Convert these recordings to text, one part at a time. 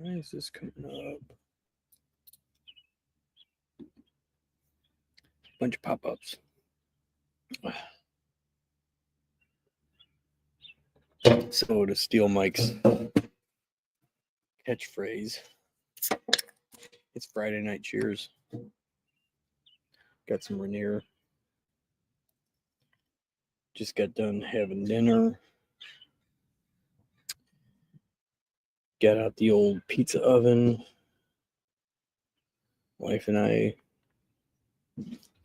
Why is this coming up? Bunch of pop-ups. So to steal Mike's catchphrase, it's Friday night cheers. Got some Rainier. Just got done having dinner. Got out the old pizza oven. Wife and I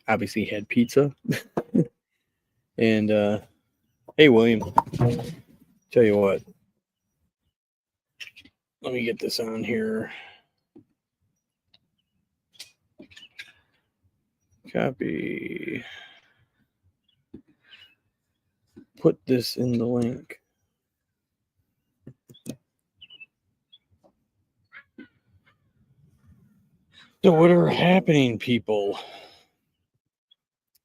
obviously had pizza. And hey, William, tell you what. Let me get this on here. Copy. Put this in the link. So what are happening, people?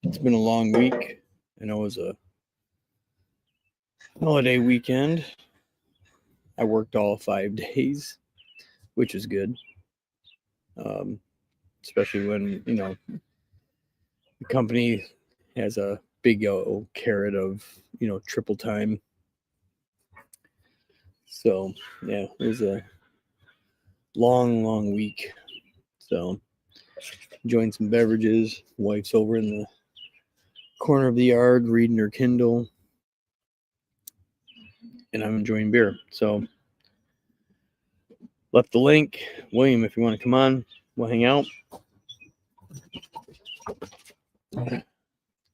It's been a long week. I know it was a holiday weekend. I worked all 5 days, which is good. Especially when, the company has a big old carrot of, triple time. So, yeah, it was a long week. So, enjoying some beverages. Wife's over in the corner of the yard reading her Kindle. And I'm enjoying beer. So, left the link. William, if you want to come on, we'll hang out. It's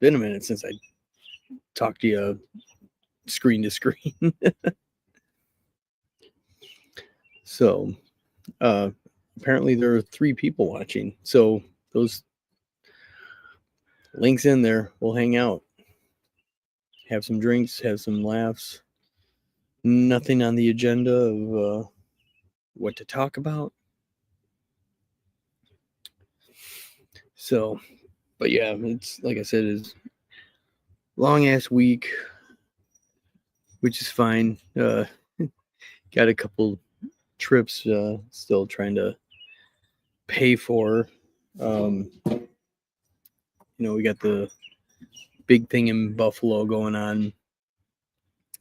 been a minute since I talked to you screen to screen. So, apparently there are 3 people watching. So, those links in there. We'll hang out. Have some drinks, have some laughs. Nothing on the agenda of what to talk about. So, but yeah, it's like I said, is long ass week, which is fine. Got a couple trips still trying to pay for. We got the big thing in Buffalo going on,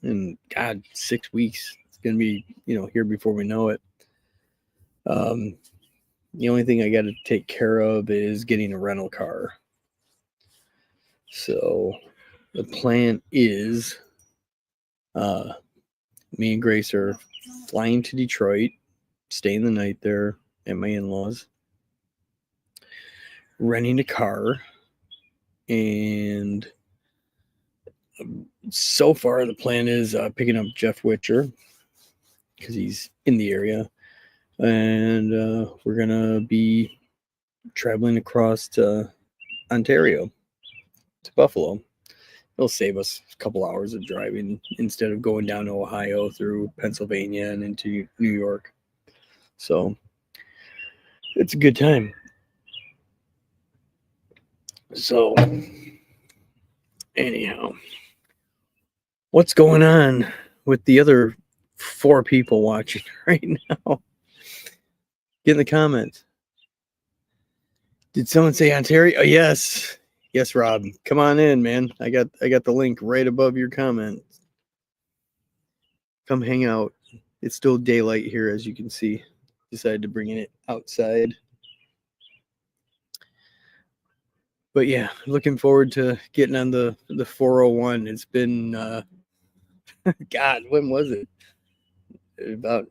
and God, 6 weeks. It's gonna be here before we know it. The only thing I got to take care of is getting a rental car. So the plan is me and Grace are flying to Detroit, staying the night there at my in-laws, renting a car, and so far the plan is picking up Jeff Witcher because he's in the area, and we're gonna be traveling across to Ontario to Buffalo. It'll save us a couple hours of driving instead of going down to Ohio through Pennsylvania and into New York. So it's a good time. So anyhow, what's going on with the other 4 people watching right now? Get in the comments. Did someone say Ontario? Oh, yes. Yes, Rob. Come on in, man. I got the link right above your comment. Come hang out. It's still daylight here, as you can see. Decided to bring it outside. But yeah, looking forward to getting on the 401. It's been God, when was it? About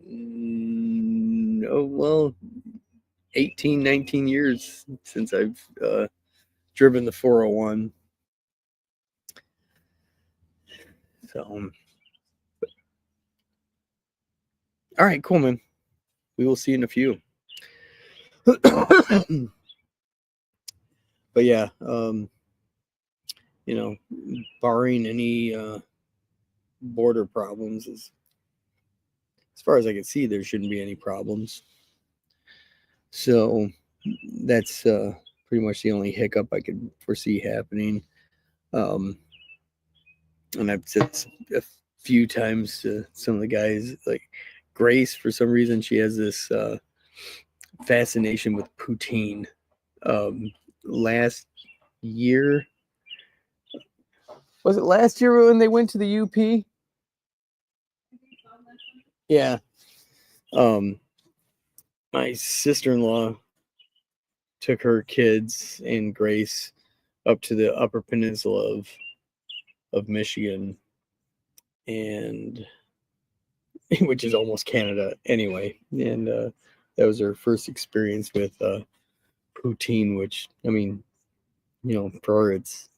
18, 19 years since I've driven the 401. So all right, cool, man. We will see you in a few. But yeah, barring any border problems, as far as I can see, there shouldn't be any problems. So that's pretty much the only hiccup I could foresee happening. And I've said a few times to some of the guys, like, Grace, for some reason, she has this fascination with poutine. Last year, was it last year when they went to the UP? Yeah. My sister-in-law took her kids and Grace up to the Upper Peninsula of Michigan, and which is almost Canada anyway. And that was her first experience with poutine, which, I mean, for her, it's,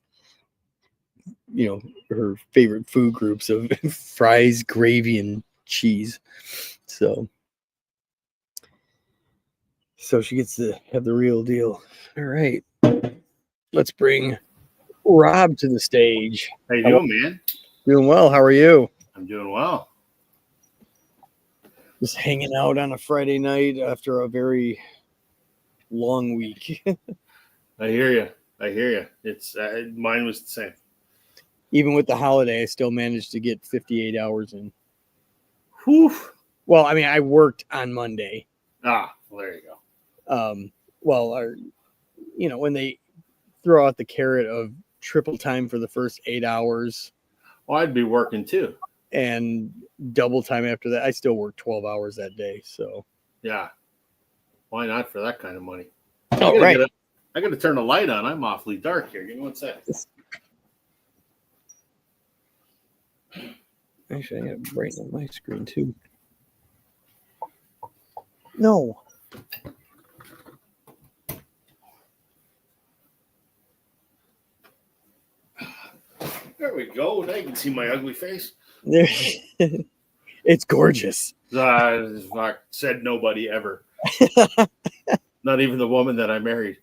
her favorite food groups of fries, gravy, and cheese. So she gets to have the real deal. All right. Let's bring Rob to the stage. How you doing, man? Doing well. How are you? I'm doing well. Just hanging out on a Friday night after a very long week. I hear you. It's mine was the same. Even with the holiday, I still managed to get 58 hours in. Whew. Well, I mean, I worked on Monday. Well, there you go. When they throw out the carrot of triple time for the first 8 hours. Well, I'd be working too. And double time after that. I still work 12 hours that day. So yeah, why not for that kind of money? Oh, right. I got to turn the light on. I'm awfully dark here. Give me 1 second. Actually, I got to brighten up my screen too. No. There we go. Now you can see my ugly face. There, it's gorgeous. Said nobody ever. Not even the woman that I married.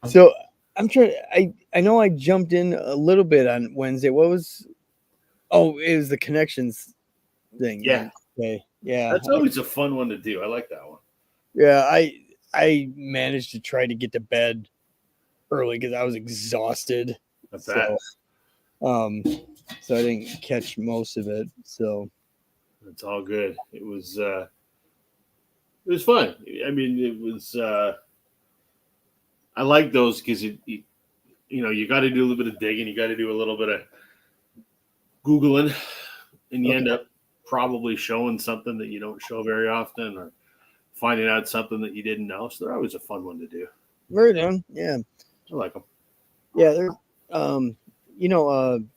So I'm trying. I know I jumped in a little bit on Wednesday. What was? Oh, it was the connections thing. Yeah. Okay. Yeah. That's always a fun one to do. I like that one. Yeah. I managed to try to get to bed early because I was exhausted. That's that. So I didn't catch most of it. So it's all good. It was fun. I mean, it was. I like those because you got to do a little bit of digging. You got to do a little bit of Googling, and you end up probably showing something that you don't show very often, or finding out something that you didn't know. So they're always a fun one to do. Very done. Yeah. I like them. Yeah. There's,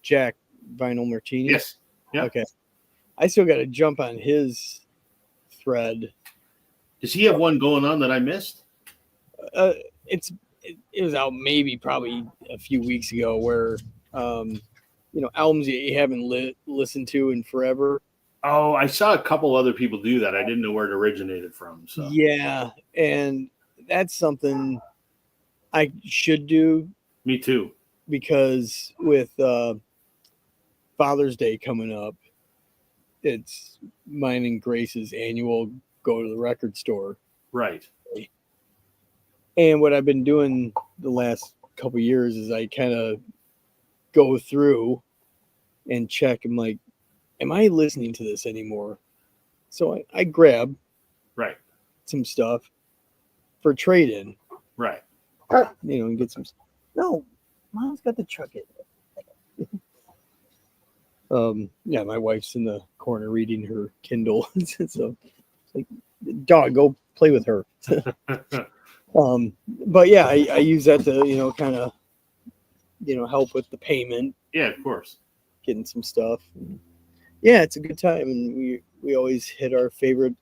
Jack Vinyl Martini. Yes. Yeah. Okay. I still got to jump on his thread. Does he have one going on that I missed? It was out probably a few weeks ago where, albums you haven't listened to in forever. Oh, I saw a couple other people do that. I didn't know where it originated from. So yeah, and that's something I should do. Me too. Because with Father's Day coming up, it's mine and Grace's annual go to the record store. Right. And what I've been doing the last couple of years is I kind of go through and check. I'm like, am I listening to this anymore? So I grab some stuff for trade-in. Right. And get some. No, Mom's got to chuck it. My wife's in the corner reading her Kindle. So it's like, dog, go play with her. But yeah, I use that to, kind of, help with the payment. Yeah, of course. Getting some stuff. Yeah, it's a good time. And we always hit our favorite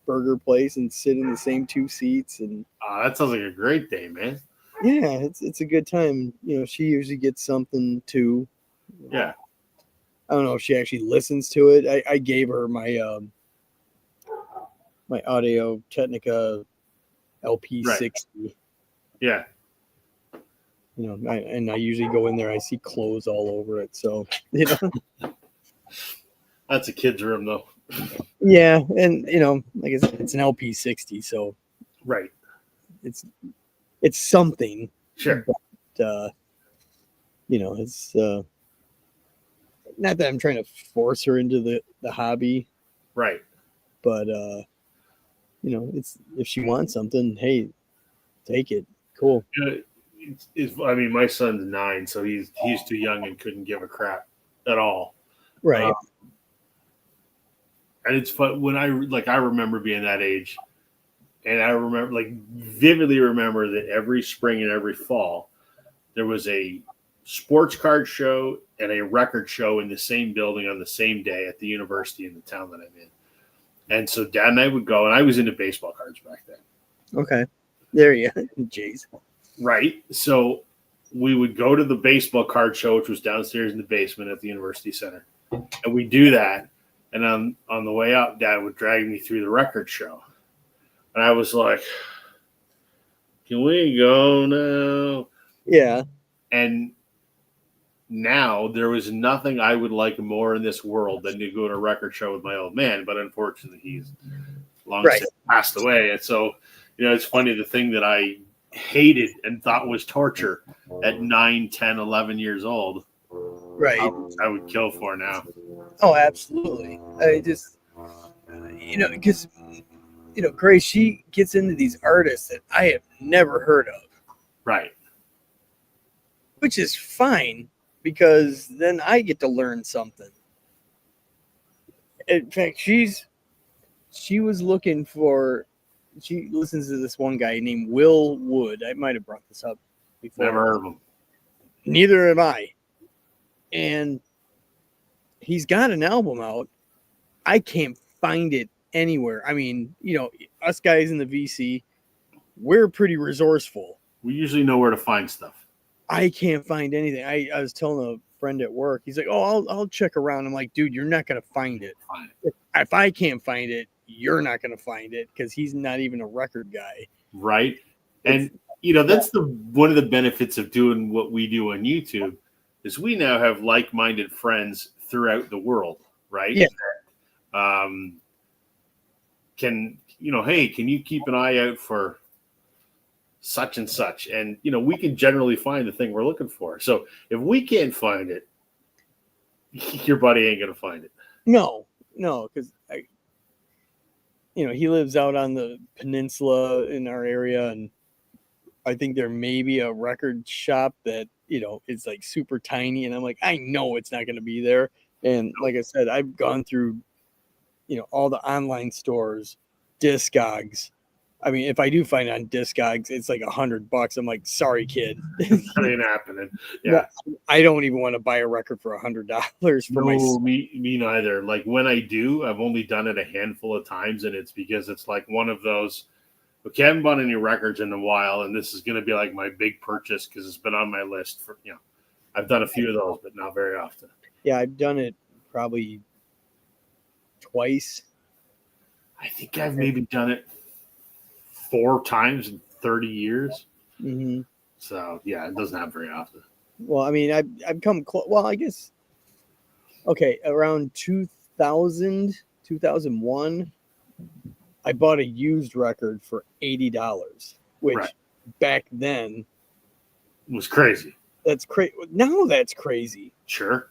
burger place and sit in the same 2 seats. And that sounds like a great day, man. Yeah, it's a good time. She usually gets something too. Yeah. I don't know if she actually listens to it. I gave her my my Audio Technica LP60. Right. Yeah. I usually go in there. I see clothes all over it. So, That's a kid's room, though. Yeah, and like I said, it's an LP60, so right. It's something. Sure. But, it's not that I'm trying to force her into the hobby. Right. But it's if she wants something, hey, take it. Cool. I mean, my son's 9, so he's too young and couldn't give a crap at all. Right. And it's fun when I remember being that age, and I vividly remember that every spring and every fall there was a sports card show and a record show in the same building on the same day at the university in the town that I'm in. And so Dad and I would go, and I was into baseball cards back then. Okay. There you go. Jeez. Right. So we would go to the baseball card show, which was downstairs in the basement at the university center. And we do that. And on the way up, Dad would drag me through the record show. And I was like, can we go now? Yeah. And now there was nothing I would like more in this world than to go to a record show with my old man. But unfortunately, he's long since passed away. And so, it's funny, the thing that I hated and thought was torture at 9, 10, 11 years old, Right. I would kill for now. Oh, absolutely. I just, because, Grace, she gets into these artists that I have never heard of. Right. Which is fine, because then I get to learn something. In fact, she listens to this one guy named Will Wood. I might have brought this up before. Never heard of him. Neither have I. And he's got an album out. I can't find it anywhere. I mean, us guys in the VC, we're pretty resourceful. We usually know where to find stuff. I can't find anything. I was telling a friend at work, he's like, oh, I'll check around. I'm like, dude, you're not going to find it. If I can't find it, you're not going to find it, because he's not even a record guy. Right. And, that's one of the benefits of doing what we do on YouTube is we now have like-minded friends throughout the world, right? Yeah. Can you keep an eye out for such and such? And, we can generally find the thing we're looking for. So if we can't find it, your buddy ain't going to find it. No, because he lives out on the peninsula in our area, and I think there may be a record shop that, it's like super tiny, and I'm like, I know it's not going to be there. And like I said, I've gone through, all the online stores, Discogs. I mean, if I do find it on Discogs, it's like $100. I'm like, sorry, kid. That ain't happening. Yeah. I don't even want to buy a record for $100 for myself. Me neither. Like when I do, I've only done it a handful of times, and it's because it's like one of those, okay, I haven't bought any records in a while, and this is going to be like my big purchase because it's been on my list for, I've done a few of those, but not very often. Yeah, I've done it probably twice. I think I've maybe done it 4 times in 30 years. Mm-hmm. So, yeah, it doesn't happen very often. Well, I mean, I've come close. Well, I guess, okay, around 2000, 2001, I bought a used record for $80, which back then was crazy. That's crazy. Now that's crazy. Sure.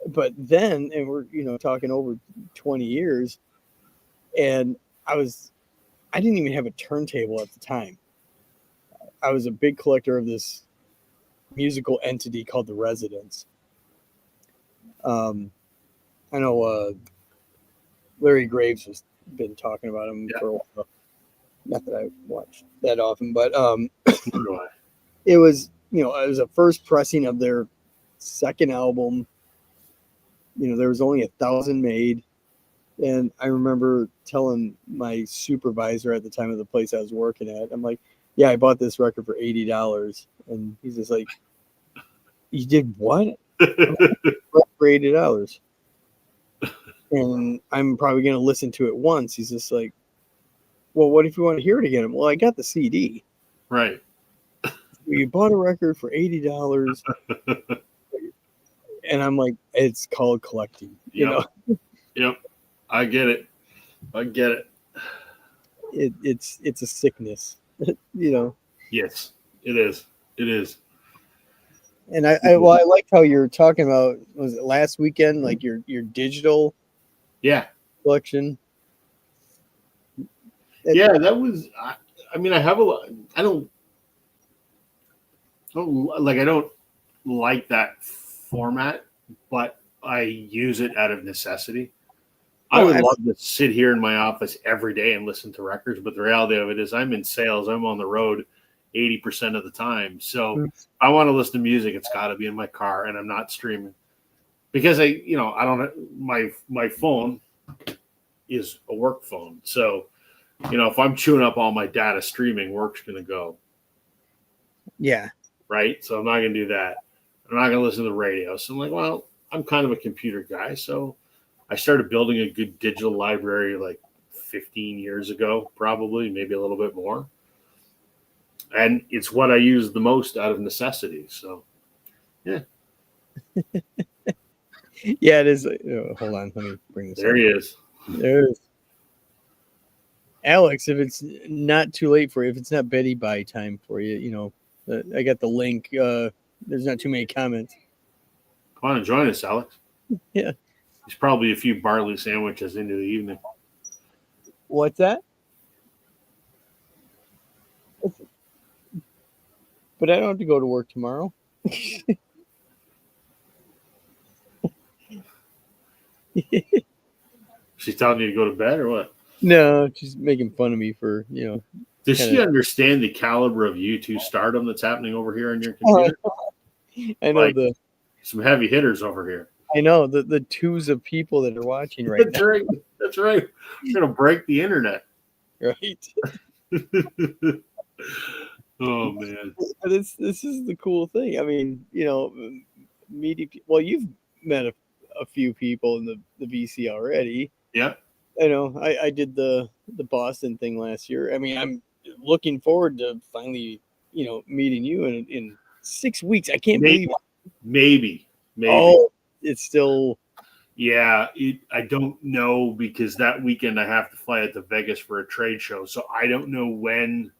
But then, and we're, talking over 20 years, and I didn't even have a turntable at the time. I was a big collector of this musical entity called The Residents. I know Larry Graves has been talking about him for a while. Not that I watch that often, but it was, it was a first pressing of their second album. There was only 1,000 made. And I remember telling my supervisor at the time of the place I was working at, I'm like, yeah, I bought this record for $80. And he's just like, you did what? For $80. And I'm probably going to listen to it once. He's just like, well, what if you want to hear it again? Well, I got the CD. Right. You bought a record for $80. And I'm like, it's called collecting. Yep. I get it. It's a sickness, Yes, it is. And I liked how you're talking about, was it last weekend, like your digital collection. Yeah, that was. I mean, I have a lot. I don't like that format, but I use it out of necessity. I Oh, would love to sit here in my office every day and listen to records, but the reality of it is I'm in sales. I'm on the road 80% of the time. So I want to listen to music. It's got to be in my car, and I'm not streaming because I don't. My phone is a work phone, so if I'm chewing up all my data streaming, work's going to go. Yeah. Right. So I'm not going to do that. I'm not going to listen to the radio. So I'm like, well, I'm kind of a computer guy. So I started building a good digital library like 15 years ago, probably, maybe a little bit more. And it's what I use the most out of necessity. So, yeah. Yeah, it is. Hold on. Let me bring this There up. he is. There it is. Alex, if it's not too late for you, if it's not Betty by time for you, I got the link. There's not too many comments. Come on and join us, Alex. Yeah. There's probably a few barley sandwiches into the evening. What's that? But I don't have to go to work tomorrow. She's telling you to go to bed or what? No, she's making fun of me for, Does she understand the caliber of U2 stardom that's happening over here on your computer? I know some heavy hitters over here. I know the twos of people that are watching right That's now. right. That's right. We're gonna break the internet. Right. Oh man. But this is the cool thing. I mean, meeting. Well, you've met a few people in the VC already. Yeah. I did the Boston thing last year. I mean, I'm looking forward to finally, meeting you in 6 weeks. I can't believe it. Maybe. Oh, it's still. Yeah, I don't know because that weekend I have to fly out to Vegas for a trade show, so I don't know when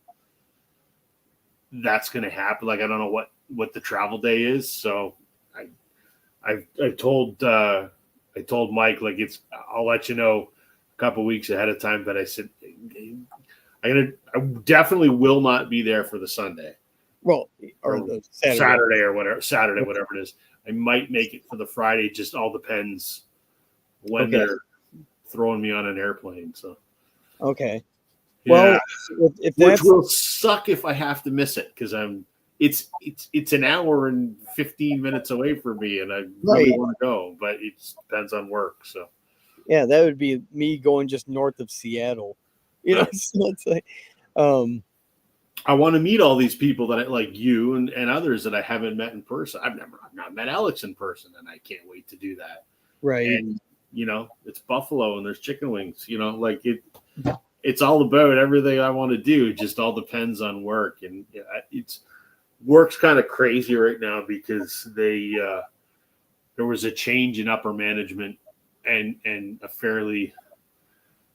that's going to happen. Like I don't know what the travel day is. So I told Mike like I'll let you know a couple weeks ahead of time. But I said I definitely will not be there for the Sunday. Well, or the Saturday or whatever it is. I might make it for the Friday. Just all depends when they're throwing me on an airplane. So okay. Yeah. Well, if which will suck if I have to miss it because it's an hour and 15 minutes away from me and I really want to go, but it depends on work. So yeah, that would be me going just north of Seattle. So it's like I want to meet all these people that like you and others that I haven't met in person. I've not met Alex in person, and I can't wait to do that. Right. And it's Buffalo and there's chicken wings. Like it's all about everything I want to do. It just all depends on work, and it's work's kind of crazy right now because there was a change in upper management and a fairly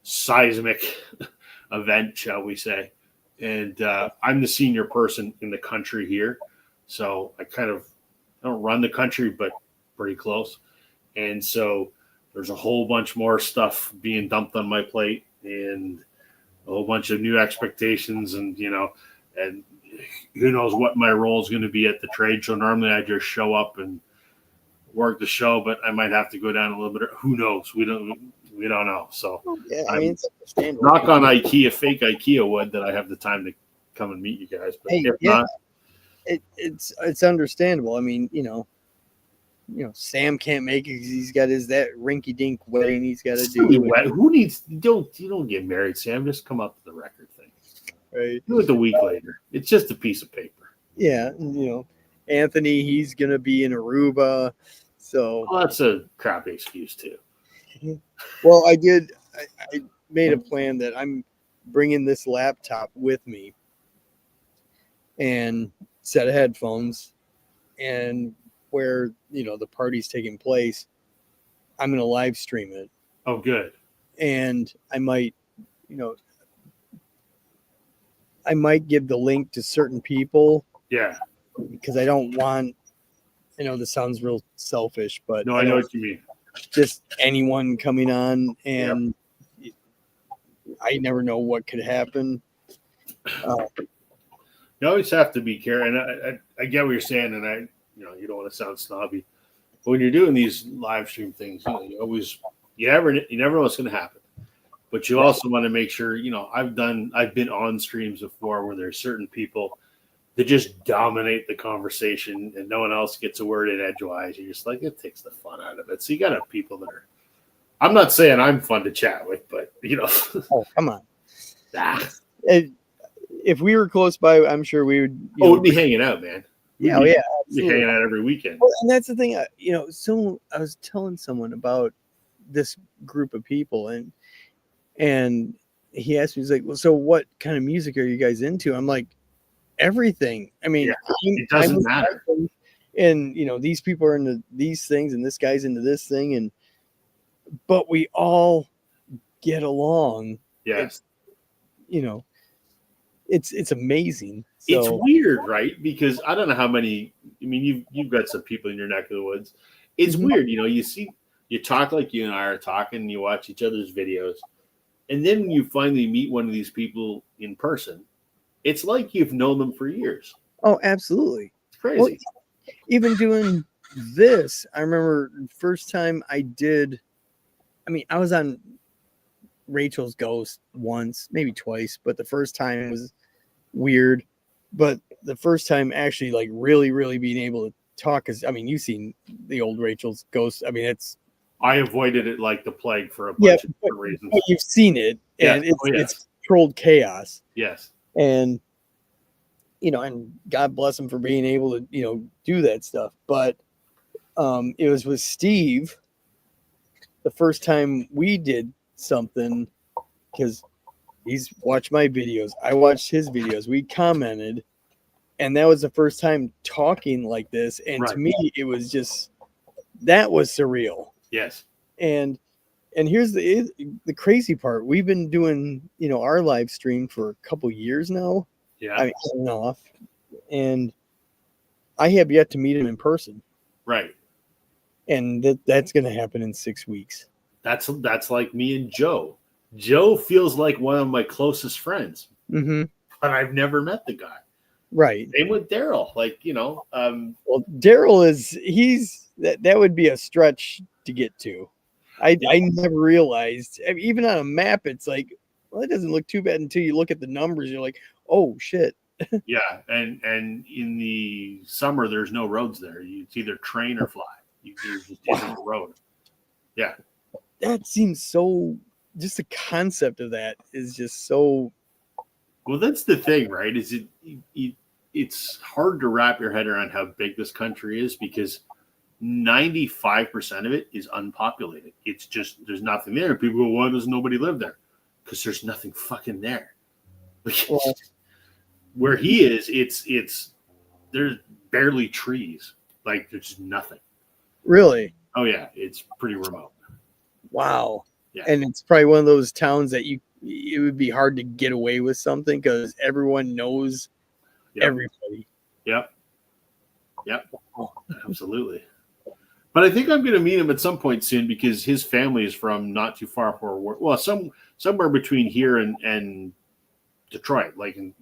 seismic event, shall we say. And I'm the senior person in the country here. So I don't run the country, but pretty close. And so there's a whole bunch more stuff being dumped on my plate and a whole bunch of new expectations and who knows what my role is going to be at the trade show. Normally I just show up and work the show, but I might have to go down a little bit. Who knows? We don't know. So I mean, it's understandable. Knock on fake IKEA wood that I have the time to come and meet you guys. But if not, it's understandable. I mean, Sam can't make it because he's got that rinky dink wedding he's got to do. Who needs? You don't get married, Sam. Just come up to the record thing. Right. Do it a week later. It's just a piece of paper. Yeah, Anthony, he's gonna be in Aruba, so that's a crappy excuse too. Well, I made a plan that I'm bringing this laptop with me and set of headphones, and where the party's taking place, I'm gonna live stream it. Oh, good. And I might give the link to certain people. Yeah. Because I don't want. I know this sounds real selfish, but no, I know what you mean. Just anyone coming on and I never know what could happen. You always have to be careful. And I get what you're saying, and you don't want to sound snobby, but when you're doing these live stream things, you never know what's going to happen. But you also want to make sure, I've been on streams before where there's certain people that just dominate the conversation and no one else gets a word in edgewise. You're just like, it takes the fun out of it. So you got to have people that are, I'm not saying I'm fun to chat with, but Oh, come on. Ah. If we were close by, I'm sure we would. We'd be hanging out, man. We'd be hanging out every weekend. Well, and that's the thing, so I was telling someone about this group of people, and he asked me, he's like, well, so what kind of music are you guys into? I'm like, everything. I mean, it doesn't matter. And these people are into these things, and this guy's into this thing, but we all get along. Yes. It's amazing. So, it's weird, right? Because I don't know how many. I mean, you've got some people in your neck of the woods. It's weird, you talk like you and I are talking, and you watch each other's videos, and then when you finally meet one of these people in person, it's like you've known them for years. Oh, absolutely. It's crazy. Well, even doing this, I remember the first time I did. I mean, I was on Rachel's Ghost once, maybe twice, but the first time was weird. But the first time actually, like, really, really being able to talk, because I mean, you've seen the old Rachel's Ghost. I mean, I avoided it like the plague for a bunch of different reasons. But you've seen it, and it's controlled chaos. Yes. And and God bless him for being able to do that stuff. But it was with Steve the first time we did something, because he's watched my videos, I watched his videos, we commented, and that was the first time talking like this. And to me, it was just, that was surreal. Yes. And here's the crazy part. We've been doing our live stream for a couple years now. Yeah. I mean, on and off, and I have yet to meet him in person. Right. And that's going to happen in 6 weeks. That's like me and Joe. Joe feels like one of my closest friends, but I've never met the guy. Right. Same with Daryl. Like, well, Daryl that would be a stretch to get to. I never realized, I mean, even on a map, it's like, well, it doesn't look too bad until you look at the numbers. You're like, oh shit. Yeah. And in the summer, there's no roads there. It's either train or fly. There just isn't a road. Yeah. That seems so, just the concept of that is just so. Well, that's the thing, right? Is it's hard to wrap your head around how big this country is, because 95% of it is unpopulated. It's just, there's nothing there. People go, why does nobody live there? Because there's nothing fucking there. Well, where he is, it's there's barely trees. Like, there's just nothing. Really? Oh yeah, it's pretty remote. Wow. Yeah. And it's probably one of those towns that it would be hard to get away with something, because everyone knows everybody. Yep. Absolutely. But I think I'm going to meet him at some point soon, because his family is from not too far from somewhere between here and Detroit, like in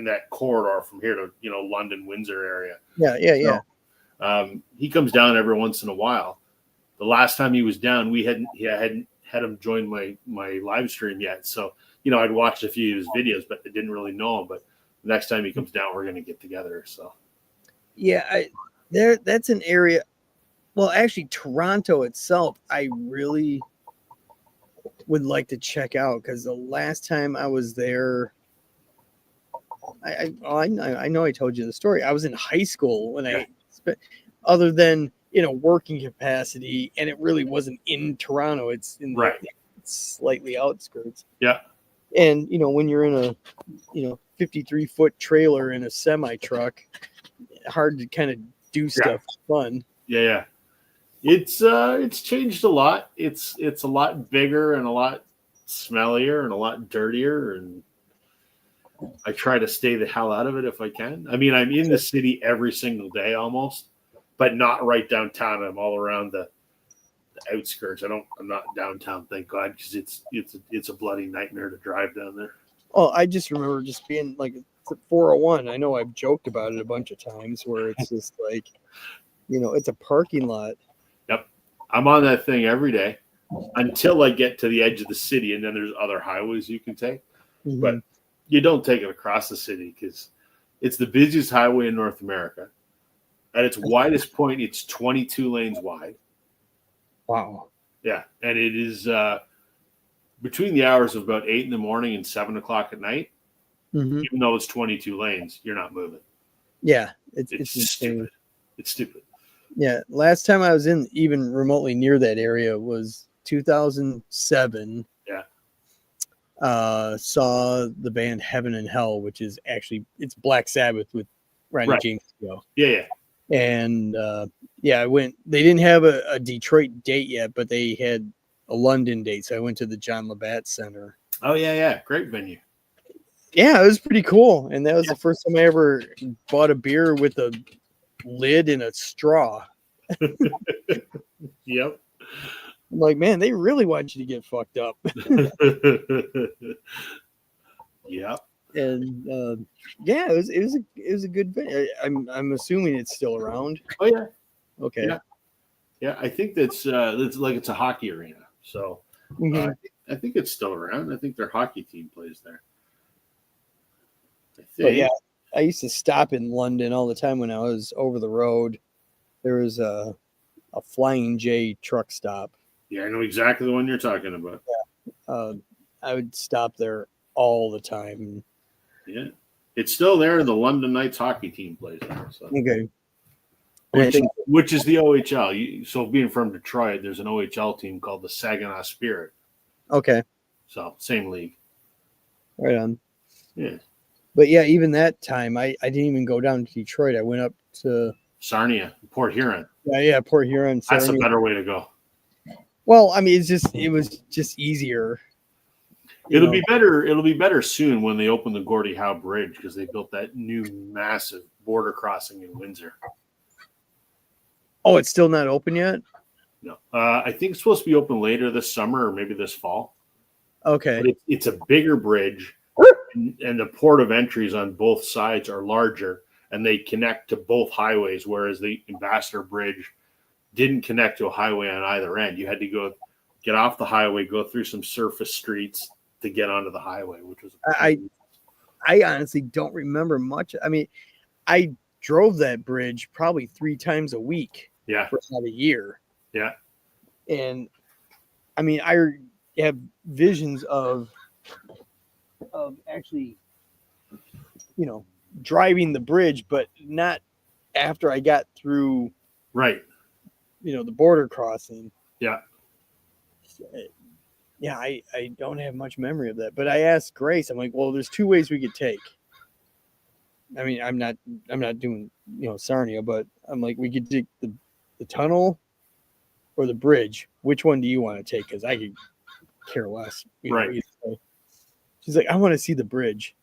that corridor from here to London, Windsor area. Yeah. He comes down every once in a while. The last time he was down, we hadn't had him join my live stream yet. So, I'd watched a few of his videos, but I didn't really know him. But the next time he comes down, we're going to get together. So, yeah, that's an area. Well, actually, Toronto itself, I really would like to check out, because the last time I was there, I know I told you the story. I was in high school when I spent, other than in a working capacity, and it really wasn't in Toronto. It's in the slightly outskirts. Yeah. And when you're in a 53-foot trailer in a semi truck, hard to kind of do stuff fun. Yeah. It's changed a lot. It's a lot bigger and a lot smellier and a lot dirtier, and I try to stay the hell out of it if I can. I mean, I'm in the city every single day almost, but not right downtown. I'm all around the the outskirts. I'm not downtown, thank God, because it's a bloody nightmare to drive down there. Oh, I just remember just being like 401. I know I've joked about it a bunch of times where it's just like, it's a parking lot. Yep. I'm on that thing every day until I get to the edge of the city, and then there's other highways you can take. Mm-hmm. But you don't take it across the city because it's the busiest highway in North America. At its widest point, it's 22 lanes wide. Wow. Yeah. And it is between the hours of about 8 in the morning and 7 o'clock at night. Mm-hmm. Even though it's 22 lanes, you're not moving. Yeah. It's stupid. It's stupid. Yeah. Last time I was in even remotely near that area was 2007. Yeah. Saw the band Heaven and Hell, which is actually, it's Black Sabbath with Ronnie James Dio. Yeah. And I went. They didn't have a Detroit date yet, but they had a London date, so I went to the John Labatt Center. Oh yeah, great venue. Yeah, it was pretty cool, and that was the first time I ever bought a beer with a lid and a straw. Yep. I'm like, man, they really want you to get fucked up. Yep. And it was a good venue. I'm assuming it's still around. Oh yeah. Okay. Yeah. I think that's like it's a hockey arena. So I think it's still around. I think their hockey team plays there. But yeah, I used to stop in London all the time when I was over the road. There was a Flying J truck stop. Yeah, I know exactly the one you're talking about. Yeah. I would stop there all the time. Yeah. It's still there. The London Knights hockey team plays there. So. Okay. Which is the OHL. So being from Detroit, there's an OHL team called the Saginaw Spirit. Okay. So same league. Right on. Yeah. But yeah, even that time, I didn't even go down to Detroit. I went up to Sarnia, Port Huron. Yeah, Port Huron. That's a better way to go. Well, I mean, it was just easier. It'll be better. It'll be better soon when they open the Gordie Howe Bridge because they built that new massive border crossing in Windsor. Oh, it's still not open yet? No, I think it's supposed to be open later this summer or maybe this fall. Okay. But it's a bigger bridge, and the port of entries on both sides are larger, and they connect to both highways, whereas the Ambassador Bridge didn't connect to a highway on either end. You had to get off the highway, go through some surface streets to get onto the highway, which was I honestly don't remember much. I mean, I drove that bridge probably 3 times a week for about a year. Yeah. And I mean, I have visions of actually, driving the bridge, but not after I got through the border crossing. Yeah. Yeah, I don't have much memory of that. But I asked Grace, I'm like, well, there's 2 ways we could take. I mean, I'm not doing, Sarnia, but I'm like, we could take the tunnel or the bridge. Which one do you want to take? Because I could care less. Right. She's like, I want to see the bridge.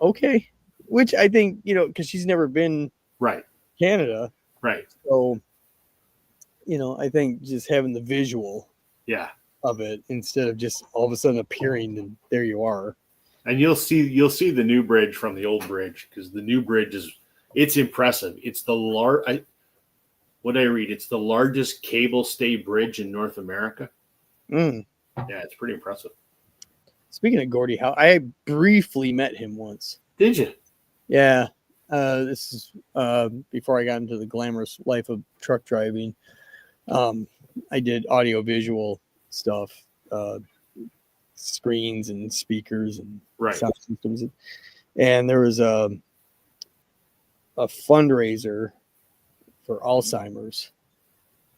Okay. Which I think, because she's never been Canada. Right. So, I think just having the visual of it instead of just all of a sudden appearing and there you are. And you'll see the new bridge from the old bridge because the new bridge it's impressive. It's the It's the largest cable stay bridge in North America. Mm. Yeah, it's pretty impressive. Speaking of Gordie Howe, I briefly met him once. Did you? Yeah. This is before I got into the glamorous life of truck driving. I did audio visual stuff, screens and speakers and sound systems. And there was a fundraiser for Alzheimer's,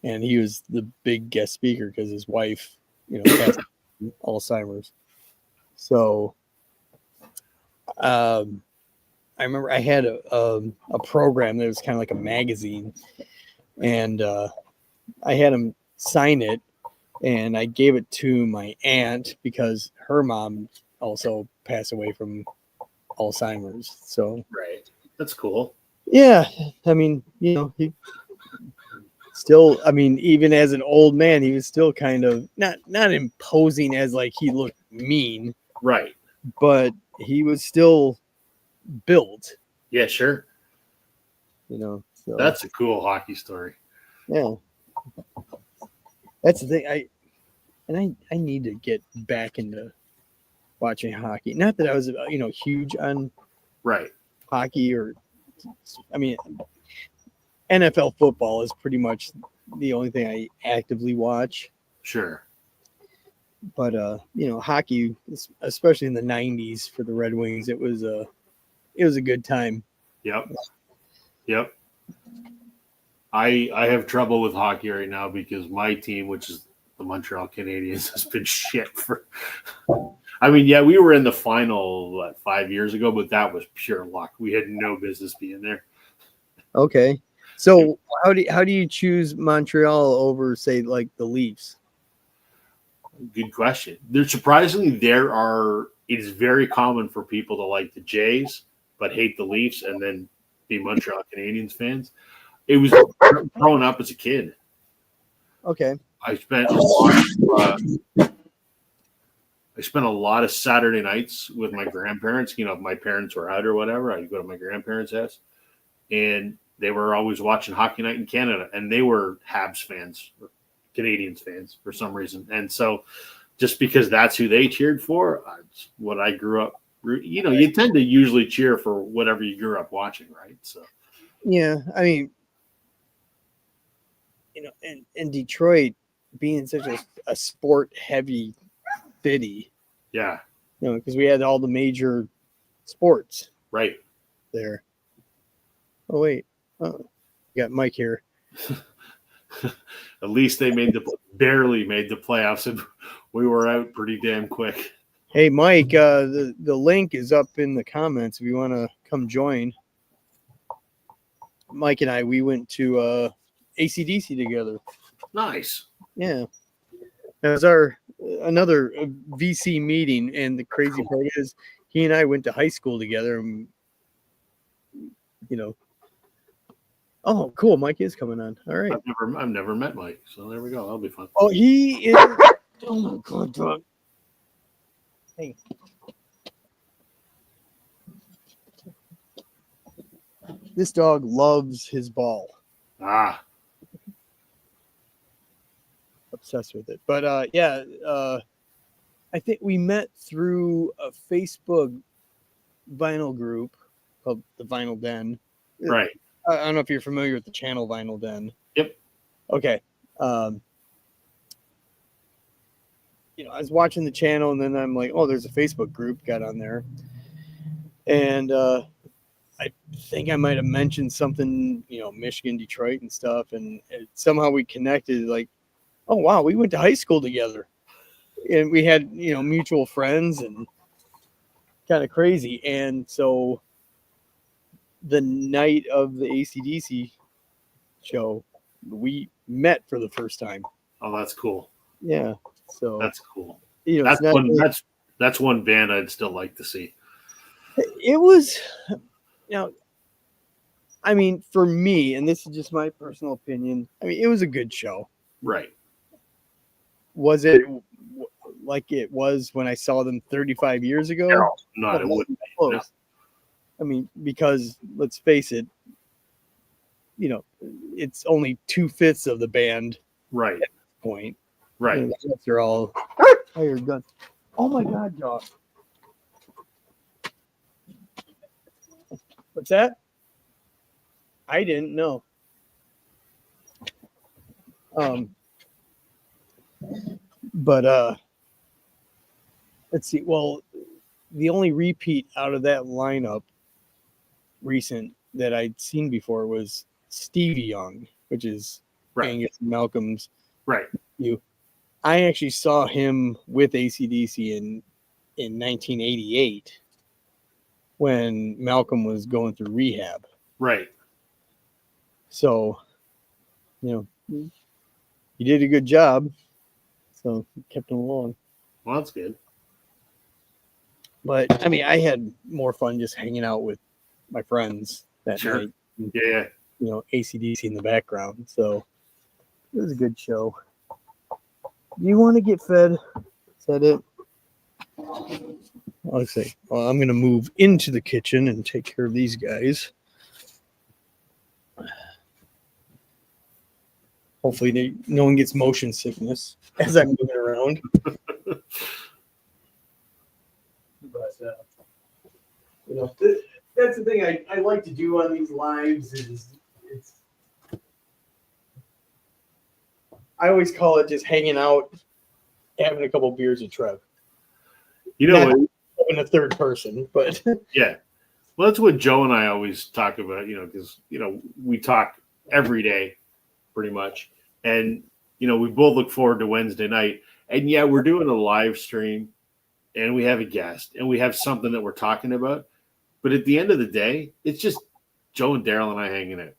and he was the big guest speaker because his wife, has Alzheimer's. So, I remember I had a program that was kind of like a magazine, and I had him sign it, and I gave it to my aunt because her mom also passed away from Alzheimer's. So that's cool. Yeah, I mean, he still, I mean, even as an old man, he was still kind of not imposing as like he looked mean, Right. but he was still built, Yeah, sure. So That's a cool hockey story. yeah. That's the thing. I need to get back into watching hockey. Not that I was, huge on Right. hockey I mean, NFL football is pretty much the only thing I actively watch. Sure. But hockey, especially in the '90s for the Red Wings, it was a good time. Yep. I have trouble with hockey right now because my team, which is the Montreal Canadiens, has been shit for. I mean, yeah, we were in the final 5 years ago, but that was pure luck. We had no business being there. Okay, so how do you choose Montreal over, say, like the Leafs? Good question. It is very common for people to like the Jays but hate the Leafs and then be Montreal Canadiens fans. It was growing up as a kid. Okay. I spent a lot of Saturday nights with my grandparents. If my parents were out or whatever, I'd go to my grandparents' house, and they were always watching Hockey Night in Canada, and they were Habs fans, or Canadiens fans for some reason. And so just because that's who they cheered for, it's what I grew up. You tend to usually cheer for whatever you grew up watching, right? So yeah, I mean, in Detroit being such a sport heavy city, yeah, because we had all the major sports right there. Oh wait, you got Mike here. At least they barely made the playoffs, and we were out pretty damn quick. Hey, Mike, the link is up in the comments if you want to come join. Mike and I, we went to AC/DC together. Nice. Yeah. That was our another VC meeting, and the crazy part is he and I went to high school together, and Oh, cool. Mike is coming on. All right. I've never met Mike, so there we go. That'll be fun. Oh, he is. Oh my god, dog. Hey. This dog loves his ball. Obsessed with it. But yeah, I think we met through a Facebook vinyl group called the Vinyl Den. Right. I don't know if you're familiar with the channel Vinyl Den. Yep. Okay. I was watching the channel, and then I'm like, oh, there's a Facebook group. Got on there, and I think I might have mentioned something, Michigan, Detroit, and stuff, and somehow we connected. Like, oh wow, we went to high school together, and we had mutual friends, and kind of crazy. And so the night of the AC/DC show, we met for the first time. Oh, that's cool. Yeah, so that's cool. That's one band I'd still like to see. It was, I mean, for me, and this is just my personal opinion, I mean, it was a good show. Right. Was it like it was when I saw them 35 years ago? No, not it wouldn't be. Close. No. I mean, because let's face it, it's only 2/5 of the band. Right. At this point. Right. They're all hired guns. Oh my God, Josh. What's that? I didn't know. But let's see. Well, the only repeat out of that lineup recent that I'd seen before was Stevie Young, which is Angus Malcolm's. Right. I actually saw him with AC/DC in 1988 when Malcolm was going through rehab. Right. So, he did a good job. So kept him along. Well, that's good. But I mean, I had more fun just hanging out with my friends that night. Yeah. in the background. So, It was a good show. Do you want to get fed? Is that it? Let's see. Well, I'm going to move into the kitchen and take care of these guys. Hopefully, no one gets motion sickness as I'm moving around. But, that's the thing I like to do on these lives is I always call it just hanging out, having a couple beers with Trev. You know Not what? having a third person, but Yeah. Well, that's what Joe and I always talk about, because, we talk every day pretty much. And, we both look forward to Wednesday night. And yeah, we're doing a live stream and we have a guest and we have something that we're talking about. But at the end of the day, it's just Joe and Daryl and I hanging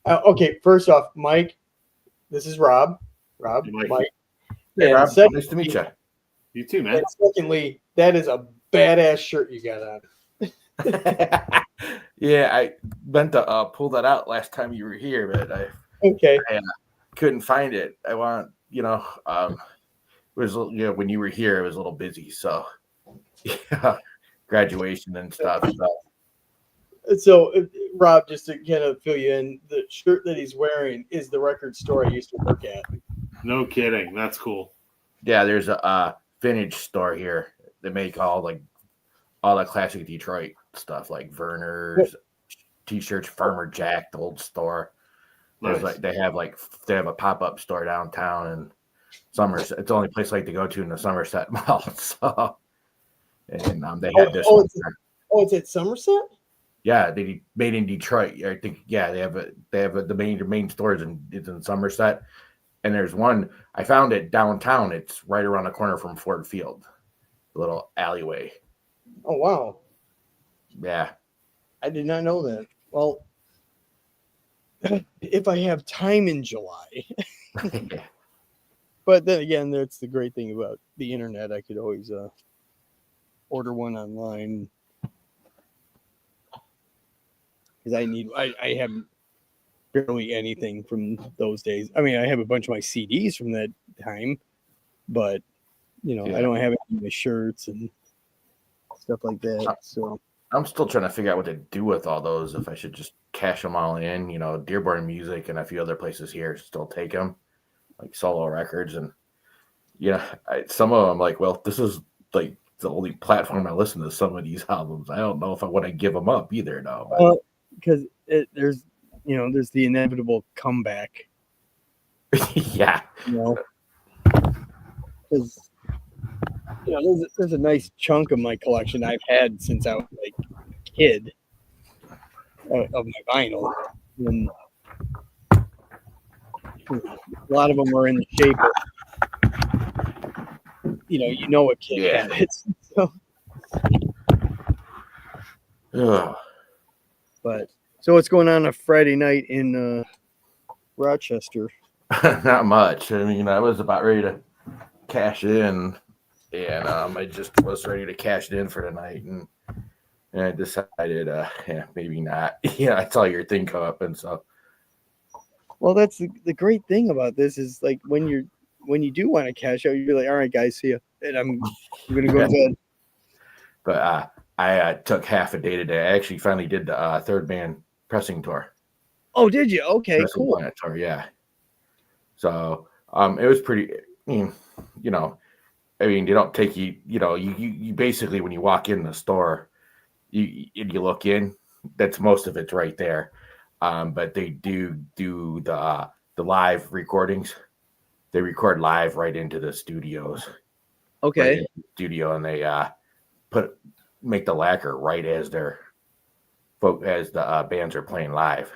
out. Okay, first off, Mike, this is Rob. Mike. Hey, And Rob. secondly, Nice to meet you. You too, man. And secondly, that is a badass shirt you got on. Yeah, I meant to pull that out last time you were here, but I couldn't find it. I want, it was, when you were here, it was a little busy. So, yeah, graduation and stuff. So, Rob, just to kind of fill you in, the shirt that he's wearing is the record store I used to work at. No kidding. That's cool. Yeah, there's a vintage store here. They make all the classic Detroit stuff, like Verner's T-shirts, Farmer Jack, the old store. There's Nice. they have a pop-up store downtown in Somerset. It's the only place I like to go to in the Somerset Mall. So, and they had this. It's at Somerset. Yeah, they made in Detroit. I think. Yeah, they have the main stores in Somerset, and there's one I found it downtown. It's right around the corner from Ford Field, a little alleyway. Oh wow! Yeah, I did not know that. Well, if I have time in July. But then again, that's the great thing about the internet. I could always order one online because I have barely anything from those days. I mean, I have a bunch of my CDs from that time, but I don't have any of my shirts and stuff like that. So I'm still trying to figure out what to do with all those. If I should just cash them all in, Dearborn Music and a few other places here still take them, like Solo Records, and some of them like, well, this is like the only platform I listen to some of these albums. I don't know if I want to give them up either, no. Because there's the inevitable comeback. Yeah. Because there's a nice chunk of my collection I've had since I was like a kid of my vinyl, and a lot of them are in the shape of a kid habits. But so what's going on a Friday night in Rochester? Not much. I mean, I was about ready to cash in, and I just was ready to cash it in for tonight, and I decided, maybe not. I saw your thing come up, and so. Well, that's the great thing about this is like when you do want to cash out, you're like, all right, guys, see ya, and I'm gonna go to bed. But I took half a day today. I actually finally did the third band pressing tour. Oh, did you? Okay, pressing cool. Tour, yeah. So it was pretty. I mean, they don't take you. You basically when you walk in the store, you look in. That's most of it's right there. But they do the live recordings. They record live right into the studios. Okay. Right into the studio, and they make the lacquer right as the bands are playing live.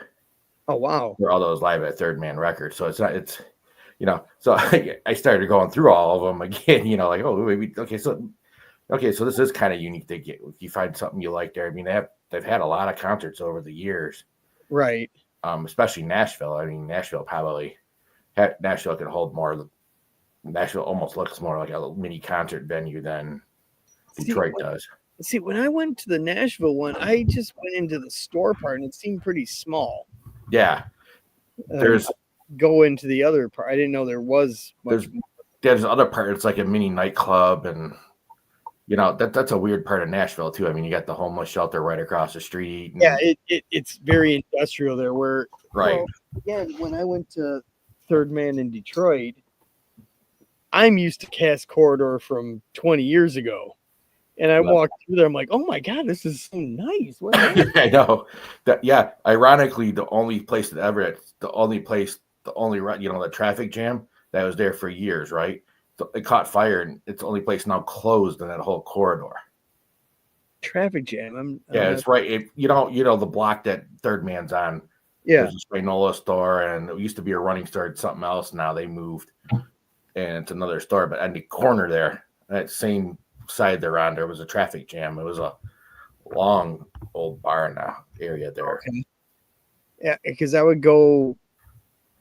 Oh wow! For all those live at Third Man Records. So so I started going through all of them again. Like, oh, maybe okay. So this is kind of unique. If you find something you like there. I mean, they've had a lot of concerts over the years. Right. Especially Nashville. I mean, Nashville could hold more. Nashville almost looks more like a mini concert venue than Detroit does. See, when I went to the Nashville one, I just went into the store part and it seemed pretty small. Yeah. There's go into the other part. I didn't know there was much. There's other part. It's like a mini nightclub, and that's a weird part of Nashville too. I mean, you got the homeless shelter right across the street. Yeah, it's very industrial there. Where right. Again, when I went to Third Man in Detroit, I'm used to Cass Corridor from 20 years ago. And I walked through there. I'm like, oh my God, this is so nice. What I know that. Yeah. Ironically, the only the traffic jam that was there for years, right? So it caught fire, and it's the only place now closed in that whole corridor. Traffic jam. It's right. The block that Third Man's on. Yeah. There's a granola store, and it used to be a running store. It's something else. Now they moved, and it's another store. But on the corner there, that same side they're on, there was a traffic jam. It was a long old bar now area there. Okay. Yeah, because I would go,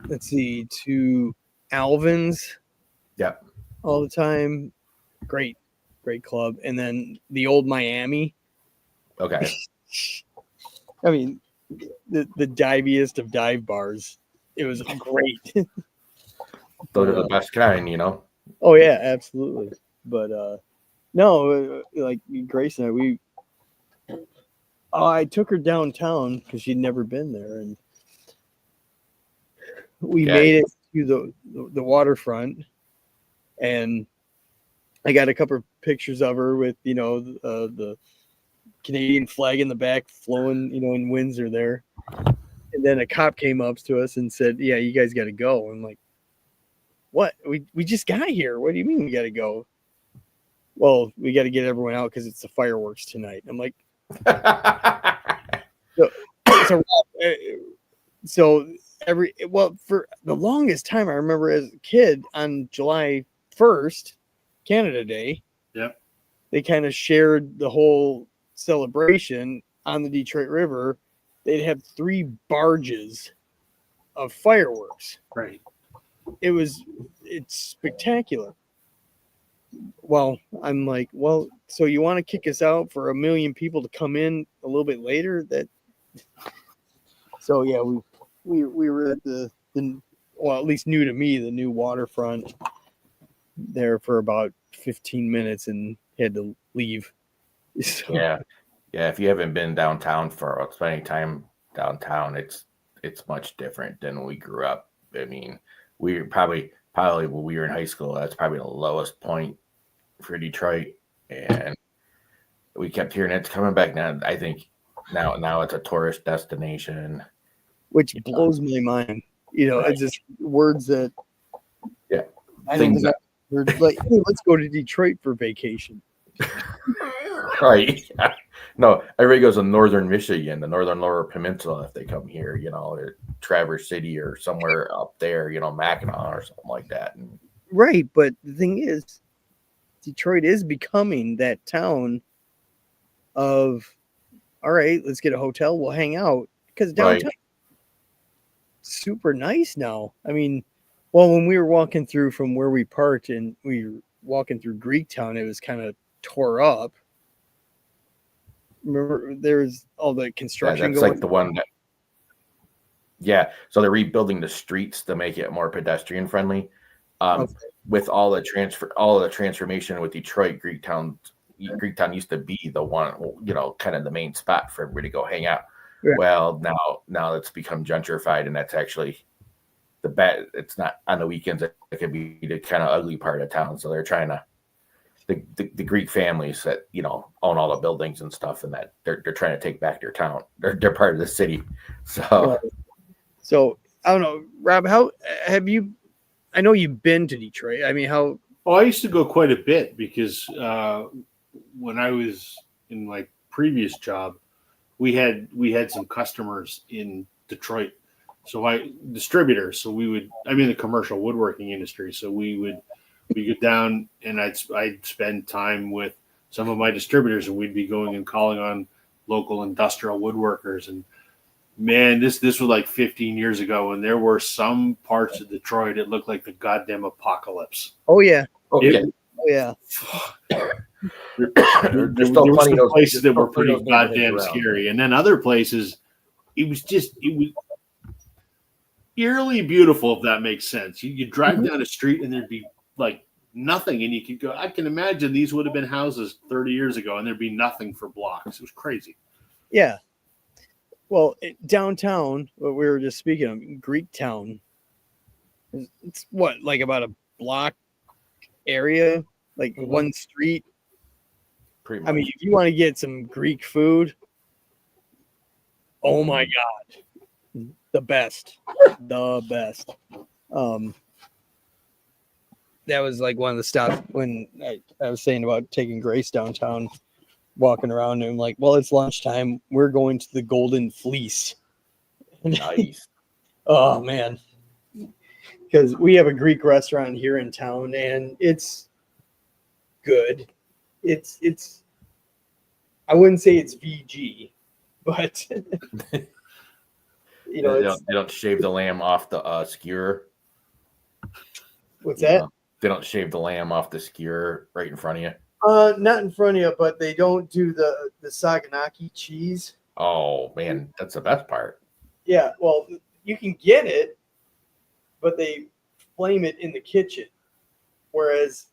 let's see, to Alvin's. Yep. All the time. Great club. And then the old Miami. Okay. I mean, the diviest of dive bars. It was great. Those are the best kind, Oh yeah, absolutely. But no, like Grace and I took her downtown because she'd never been there, and we made it to the waterfront, and I got a couple of pictures of her with the Canadian flag in the back flowing, in Windsor there. And then a cop came up to us and said, "Yeah, you guys got to go." I'm like, "What? We just got here. What do you mean we got to go?" Well, we got to get everyone out because it's the fireworks tonight. I'm like, for the longest time, I remember as a kid on July 1st, Canada Day. Yep. They kind of shared the whole celebration on the Detroit River. They'd have 3 barges of fireworks. Right. It's spectacular. Well, I'm like, so you want to kick us out for 1 million people to come in a little bit later? So yeah, we were at the at least new to me, the new waterfront there for about 15 minutes and had to leave. So. Yeah. If you haven't been downtown for spending time downtown, it's much different than when we grew up. I mean, we probably when we were in high school, that's probably the lowest point for Detroit, and we kept hearing it's coming back now. I think now it's a tourist destination, which blows my mind. Right. It's just words that I don't think I've heard. Like, hey, let's go to Detroit for vacation. Right. Yeah. No, everybody goes to northern Michigan, the northern Lower Peninsula, if they come here, or Traverse City or somewhere up there, Mackinac or something like that. Right. But the thing is, Detroit is becoming that town of, all right, let's get a hotel, we'll hang out. Because downtown super nice now. I mean, when we were walking through from where we parked and we were walking through Greektown, it was kind of tore up. Remember, there's all the construction that's going. Like the one that. Yeah, so they're rebuilding the streets to make it more pedestrian friendly. With all the transformation with Detroit, Greektown used to be the one, kind of the main spot for everybody to go hang out. Yeah. Well, now it's become gentrified, and that's actually it's not on the weekends. It could be the kind of ugly part of town. So they're trying to the Greek families that own all the buildings and stuff, and that they're trying to take back their town. They're part of the city. So I don't know, Rob. How have you? I know you've been to Detroit. I mean, how? Oh, I used to go quite a bit because when I was in my previous job, we had some customers in Detroit. So distributors. So I'm in the commercial woodworking industry. So we go down and I'd spend time with some of my distributors, and we'd be going and calling on local industrial woodworkers. And man, this was like 15 years ago, and there were some parts of Detroit that looked like the goddamn apocalypse. Oh yeah. There were some places that were pretty goddamn scary, and then other places, it eerily beautiful, if that makes sense. You drive Mhm. down a street and there'd be like nothing, and you could go. I can imagine these would have been houses 30 years ago, and there'd be nothing for blocks. It was crazy. Yeah. Well, downtown, what we were just speaking of, Greek Town, it's what, like about a block area, like Mhm. one street. Pretty I much. mean, if you want to get some Greek food, oh my Mhm. God, the best. Um, that was like one of the stops when I was saying about taking Grace downtown, walking around, and I'm like, well, it's lunchtime. We're going to the Golden Fleece. Nice. Oh man, because we have a Greek restaurant here in town, and it's good. It's I wouldn't say it's VG, but you know, it's They don't shave the lamb off the skewer. what's You that? know, they don't shave the lamb off the skewer right in front of you. Not in front of you, but they don't do the Saganaki cheese. Oh man, that's the best part. Yeah, well, you can get it, but they flame it in the kitchen. Whereas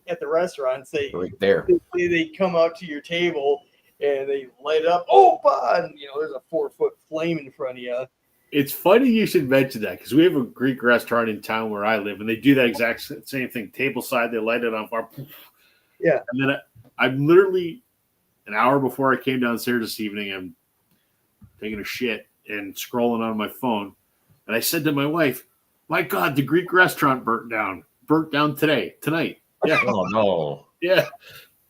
at the restaurants, Right there. they come out to your table and they light it up. Opa! And, you know, there's a 4-foot flame in front of you. It's funny you should mention that because we have a Greek restaurant in town where I live, and they do that exact same thing. Table side, they light it on fire. Yeah. And then I'm literally an hour before I came downstairs this evening, I'm taking a shit and scrolling on my phone. And I said to my wife, my God, the Greek restaurant burnt down tonight. Yeah. Oh no. Yeah.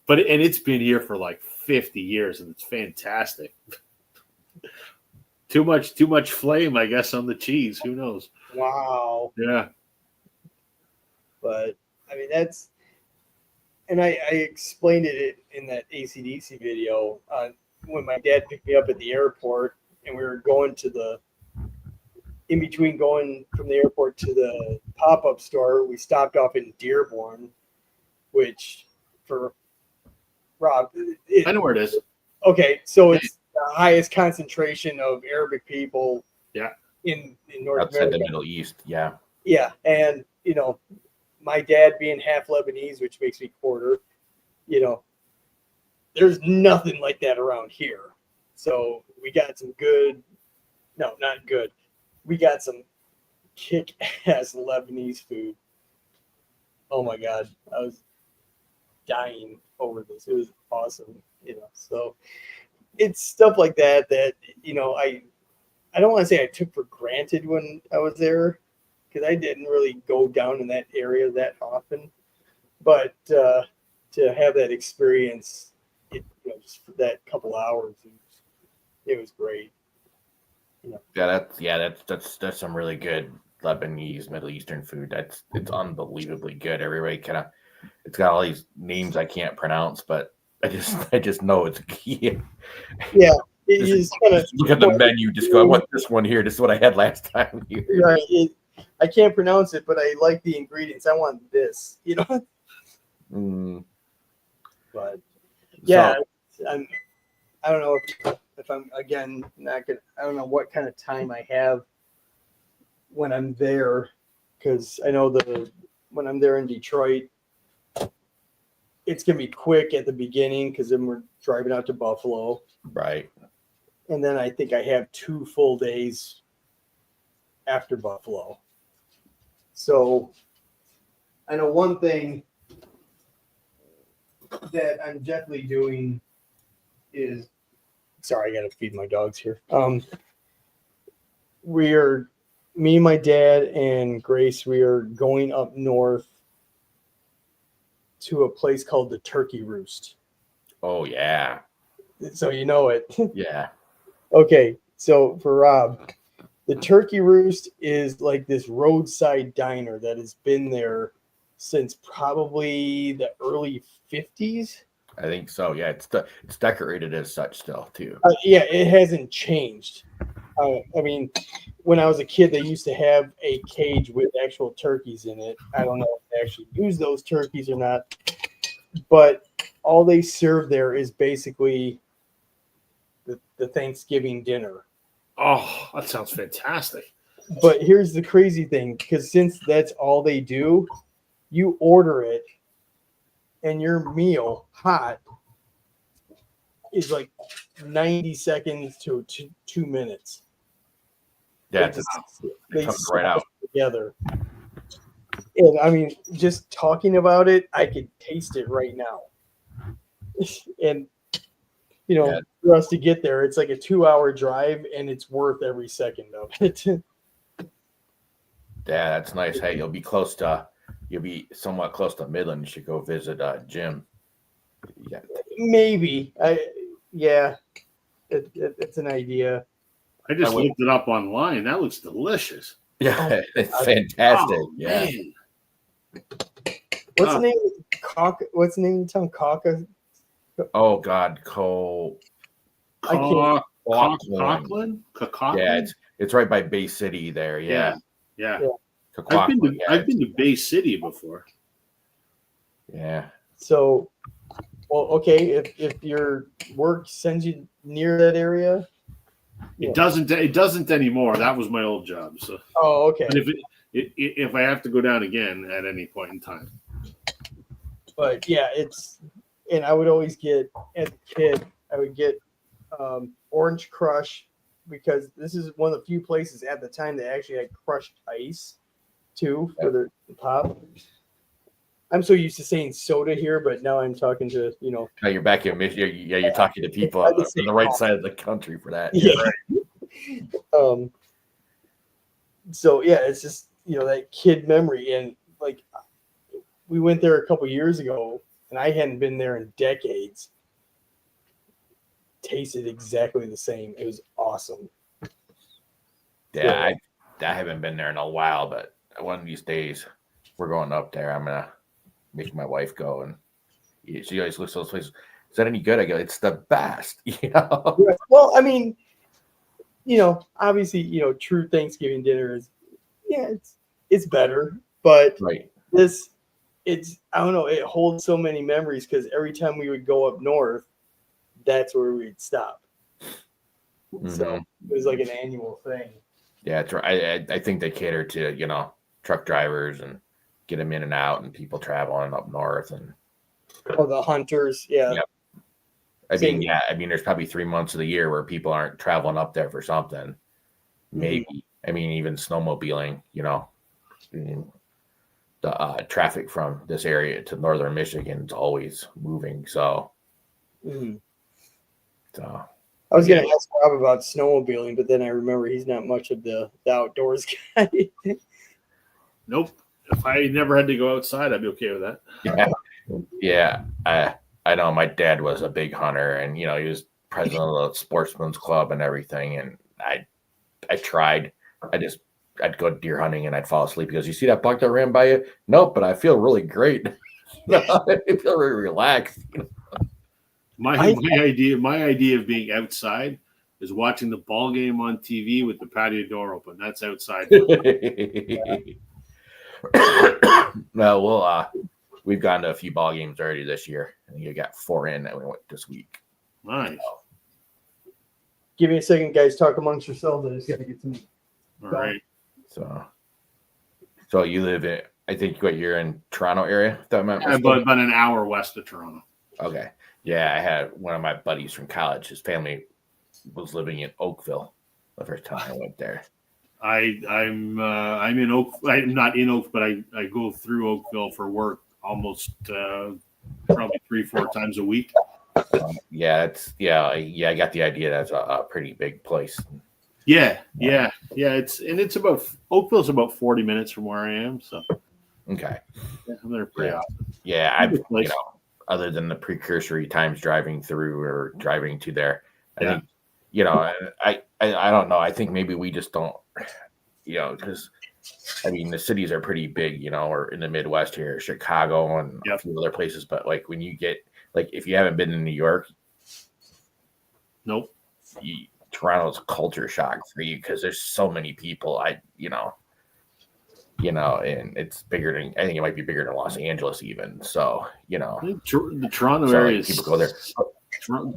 And it's been here for like 50 years, and it's fantastic. Too much flame, I guess, on the cheese. Who knows? Wow. Yeah. But I mean, that's, and I explained it in that AC/DC video when my dad picked me up at the airport, and we were going to in between going from the airport to the pop-up store, we stopped off in Dearborn, which for Rob, I know where it is. okay, so it's the highest concentration of Arabic people Yeah. in North Outside America. the Middle East, yeah. Yeah, and you know, my dad being half Lebanese, which makes me quarter, you know, there's nothing like that around here. So we got some good, no, not good. We got some kick-ass Lebanese food. Oh my God, I was dying over this. It was awesome, you know. So it's stuff like that you know, I don't want to say I took for granted when I was there, because I didn't really go down in that area that often. But to have that experience, you know, just for that couple hours, it was great. You know. That's some really good Lebanese Middle Eastern food. It's unbelievably good. Everybody kind of, it's got all these names I can't pronounce, but I just know it's yeah. Yeah, just Look at the menu. Just go, I want this one here. This is what I had last time here. Right. I can't pronounce it, but I like the ingredients. I want this, you know. But yeah, I don't know if I'm again not gonna. I don't know what kind of time I have when I'm there, because I know when I'm there in Detroit, it's gonna be quick at the beginning because then we're driving out to Buffalo, Right. and then I think I have 2 full days after Buffalo. So I know one thing that I'm definitely doing is, sorry, I gotta feed my dogs here. Me, my dad, and Grace, we are going up north to a place called the Turkey Roost. Oh yeah. So you know it. Yeah. Okay, so for Rob, the Turkey Roost is like this roadside diner that has been there since probably the early 50s. I think so. Yeah, it's decorated as such still too. Yeah, it hasn't changed. I mean, when I was a kid, they used to have a cage with actual turkeys in it. I don't know if they actually use those turkeys or not, but all they serve there is basically the Thanksgiving dinner. Oh, that sounds fantastic. But here's the crazy thing, because since that's all they do, you order it, and your meal hot is like 90 seconds to 2 minutes. Yeah, They comes right out together. And I mean, just talking about it, I could taste it right now. And for us to get there, it's like a 2-hour drive, and it's worth every second of it. Yeah, that's nice. Hey, you'll be somewhat close to Midland. You should go visit Jim. Yeah. Maybe. It's an idea. I just looked it up online. That looks delicious. Yeah, it's fantastic. Oh, yeah. Man. What's the name of the town? Cauca? Oh God, Coughlin. Yeah, it's right by Bay City there. Yeah. I've been to Bay City before. Yeah. So, well, okay. If your work sends you near that area, it doesn't anymore. That was my old job. So. Oh, okay. But if I have to go down again at any point in time. But yeah, and I would always get, as a kid, I would get Orange Crush, because this is one of the few places at the time that actually had crushed ice too for the pop. I'm so used to saying soda here, but now I'm talking to Now you're back in Michigan. Yeah, you're talking to people on the right side of the country for that. Yeah. Right. So yeah, it's just that kid memory, and like we went there a couple years ago, and I hadn't been there in decades. Tasted exactly the same. It was awesome. Yeah, I haven't been there in a while, but one of these days we're going up there. I'm gonna make my wife go, and she always looks at those places. Is that any good? I go, it's the best. Well, I mean, obviously, true Thanksgiving dinner is, it's better, but right. I don't know, it holds so many memories, because every time we would go up north, that's where we'd stop. Mm-hmm. So it was like an annual thing. Yeah, it's right. I think they cater to truck drivers and get them in and out, and people traveling up north, and the hunters. Yeah. Yep. I mean, there's probably 3 months of the year where people aren't traveling up there for something. Maybe. Mm-hmm. I mean, even snowmobiling. The traffic from this area to northern Michigan is always moving. So. Mm-hmm. So. I was going to ask Rob about snowmobiling, but then I remember he's not much of the outdoors guy. Nope. If I never had to go outside, I'd be okay with that. Yeah. I know my dad was a big hunter, and he was president of the Sportsman's Club and everything. And I tried. I'd go deer hunting and I'd fall asleep. He goes, "You see that buck that ran by you?" Nope, but I feel really great. I feel really relaxed. My idea of being outside is watching the ball game on TV with the patio door open. That's outside. No, we've gone to a few ball games already this year. I think you got 4 in that we went this week. Nice. Give me a second, guys. Talk amongst yourselves. I just got to get some. All right. So you live in, I think you're in Toronto area. But an hour west of Toronto. Okay. Yeah, I had one of my buddies from college. His family was living in Oakville the first time I went there. I'm in Oak. I'm not in Oak, but I go through Oakville for work almost probably 3-4 times a week. I got the idea that's a pretty big place. Yeah. It's about Oakville's about 40 minutes from where I am. So okay, I'm there pretty often. Yeah, I've other than the precursory times driving through or driving to there, I think I don't know. I think maybe we just don't, because I mean the cities are pretty big, or in the Midwest here, Chicago and a few other places. But like when you get if you haven't been in New York, nope. Toronto's culture shock for you because there's so many people. And it's bigger than, I think it might be bigger than Los Angeles even. So, the Toronto area, people go there.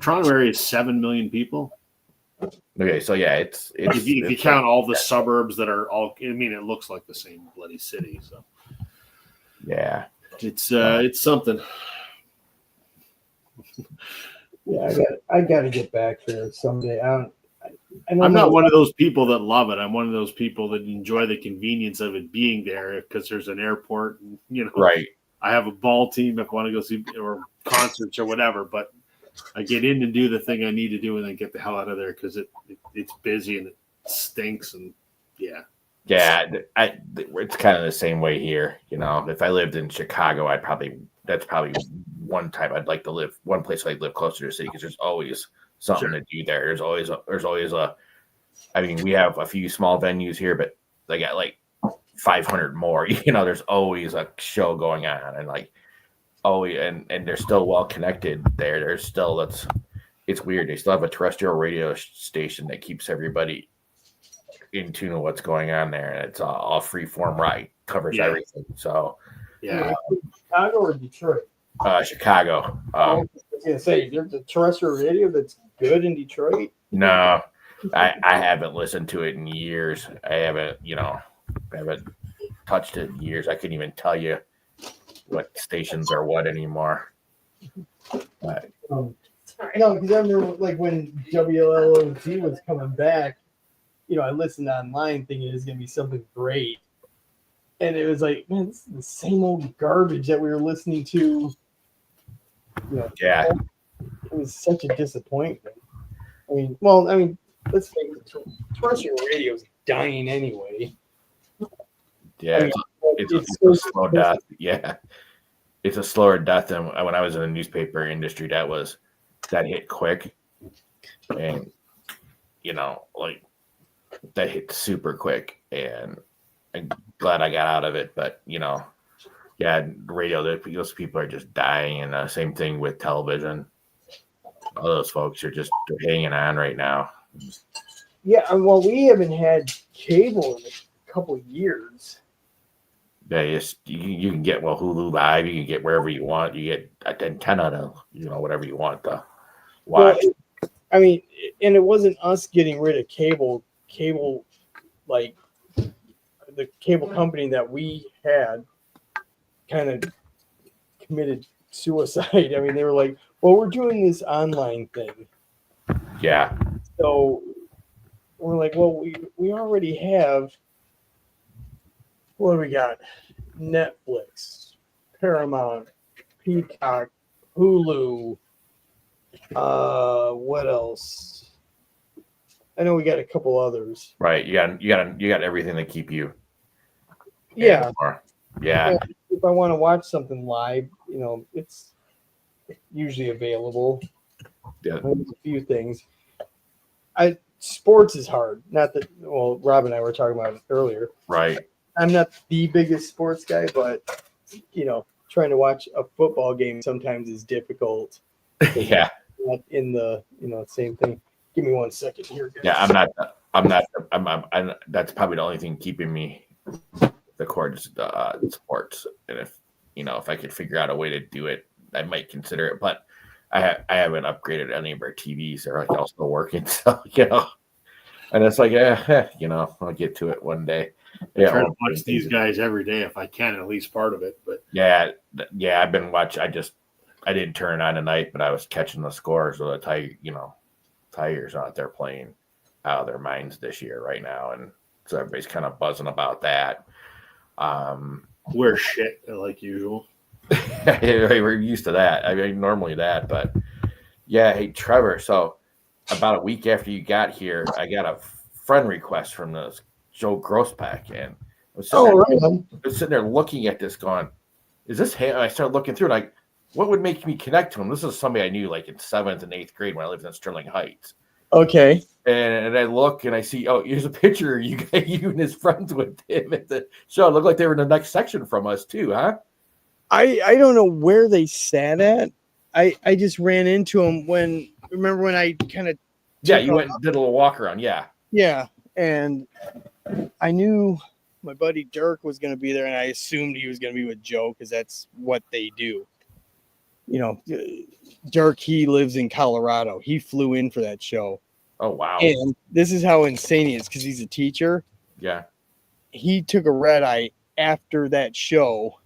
Toronto area is 7 million people. Okay, so yeah, it's if you count all the suburbs that are all, I mean, it looks like the same bloody city. So yeah, it's something. Yeah, I got to get back there someday. I'm not one of those people that love it. I'm one of those people that enjoy the convenience of it being there because there's an airport, and right. I have a ball team if I want to go see or concerts or whatever. But I get in and do the thing I need to do, and then get the hell out of there because it's busy and it stinks, and yeah. Yeah, it's kind of the same way here. If I lived in Chicago, that's probably one time I'd like to live, one place I'd live closer to the city because there's always something to do there. There's always I mean, we have a few small venues here, but they got like 500 more. There's always a show going on, and like always, and they're still well connected there. There's still it's weird. They still have a terrestrial radio station that keeps everybody in tune with what's going on there, and it's all free form, right? Covers everything. So yeah. Chicago or Detroit? Chicago. I was gonna say there's a terrestrial radio that's good in Detroit. No, I haven't listened to it in years. I haven't touched it in years. I couldn't even tell you what stations are what anymore. But, no, because I remember like when WLOT was coming back, I listened online thinking it was gonna be something great, and it was like, man, this is the same old garbage that we were listening to. Yeah, it was such a disappointment. I mean, let's face it, terrestrial radio is dying anyway. Yeah, it's a slow death. Yeah, it's a slower death than when I was in the newspaper industry. That hit quick, and like that hit super quick, and I'm glad I got out of it. But radio, those people are just dying, and same thing with television. All those folks are just hanging on right now. Yeah, well, we haven't had cable in a couple of years. Yeah, you can get Hulu Live. You can get wherever you want. You get an antenna to whatever you want to watch. Well, and it wasn't us getting rid of cable. Cable, like the cable company that we had, kind of committed suicide. I mean, they were like, "Well, we're doing this online thing." Yeah. So we're like, "Well, we already have. What do we got? Netflix, Paramount, Peacock, Hulu. What else? I know we got a couple others. Right. You got everything to keep you. Yeah. Yeah. If I want to watch something live, it's usually available. Yeah. There's a few things. Sports is hard. Not that. Well, Rob and I were talking about it earlier. Right. I'm not the biggest sports guy, but trying to watch a football game sometimes is difficult. Yeah. Not in the same thing. Give me 1 second here, guys. Yeah, I'm that's probably the only thing keeping me the court is sports. And if I could figure out a way to do it, I might consider it. But I haven't upgraded any of our TVs. They're all still working. So and it's like I'll get to it one day. I try to watch these guys every day if I can, at least part of it. But yeah, I've been watching. I didn't turn on tonight, but I was catching the scores of the Tigers out there playing out of their minds this year right now, and so everybody's kind of buzzing about that. We're shit like usual. We're used to that. I mean, normally that, but yeah. Hey, Trevor. So about a week after you got here, I got a friend request from this Joe Grossbeck, and I was sitting there looking at this, going, "Is this him?" And I started looking through, like, what would make me connect to him? This is somebody I knew like in 7th and 8th grade when I lived in Sterling Heights. Okay. And I look and I see, here's a picture of you and his friends with him at the show. It looked like they were in the next section from us too, huh? I don't know where they sat at. I just ran into them remember when I kind of you went and did a little walk around, yeah, and I knew my buddy Dirk was going to be there, and I assumed he was going to be with Joe because that's what they do. Dirk, he lives in Colorado. He flew in for that show. Oh wow. And this is how insane he is because he's a teacher. Yeah. He took a red eye after that show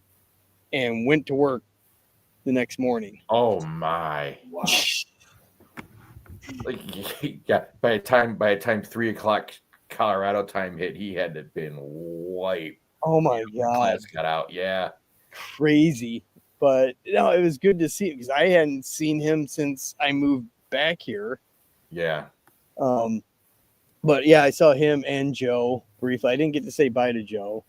and went to work the next morning. Oh my. Wow. Like, yeah. By the time 3:00 Colorado time hit, he had to been wiped. Oh my God. Class got out. Yeah. Crazy. But no, it was good to see him because I hadn't seen him since I moved back here. Yeah. But yeah, I saw him and Joe briefly. I didn't get to say bye to Joe.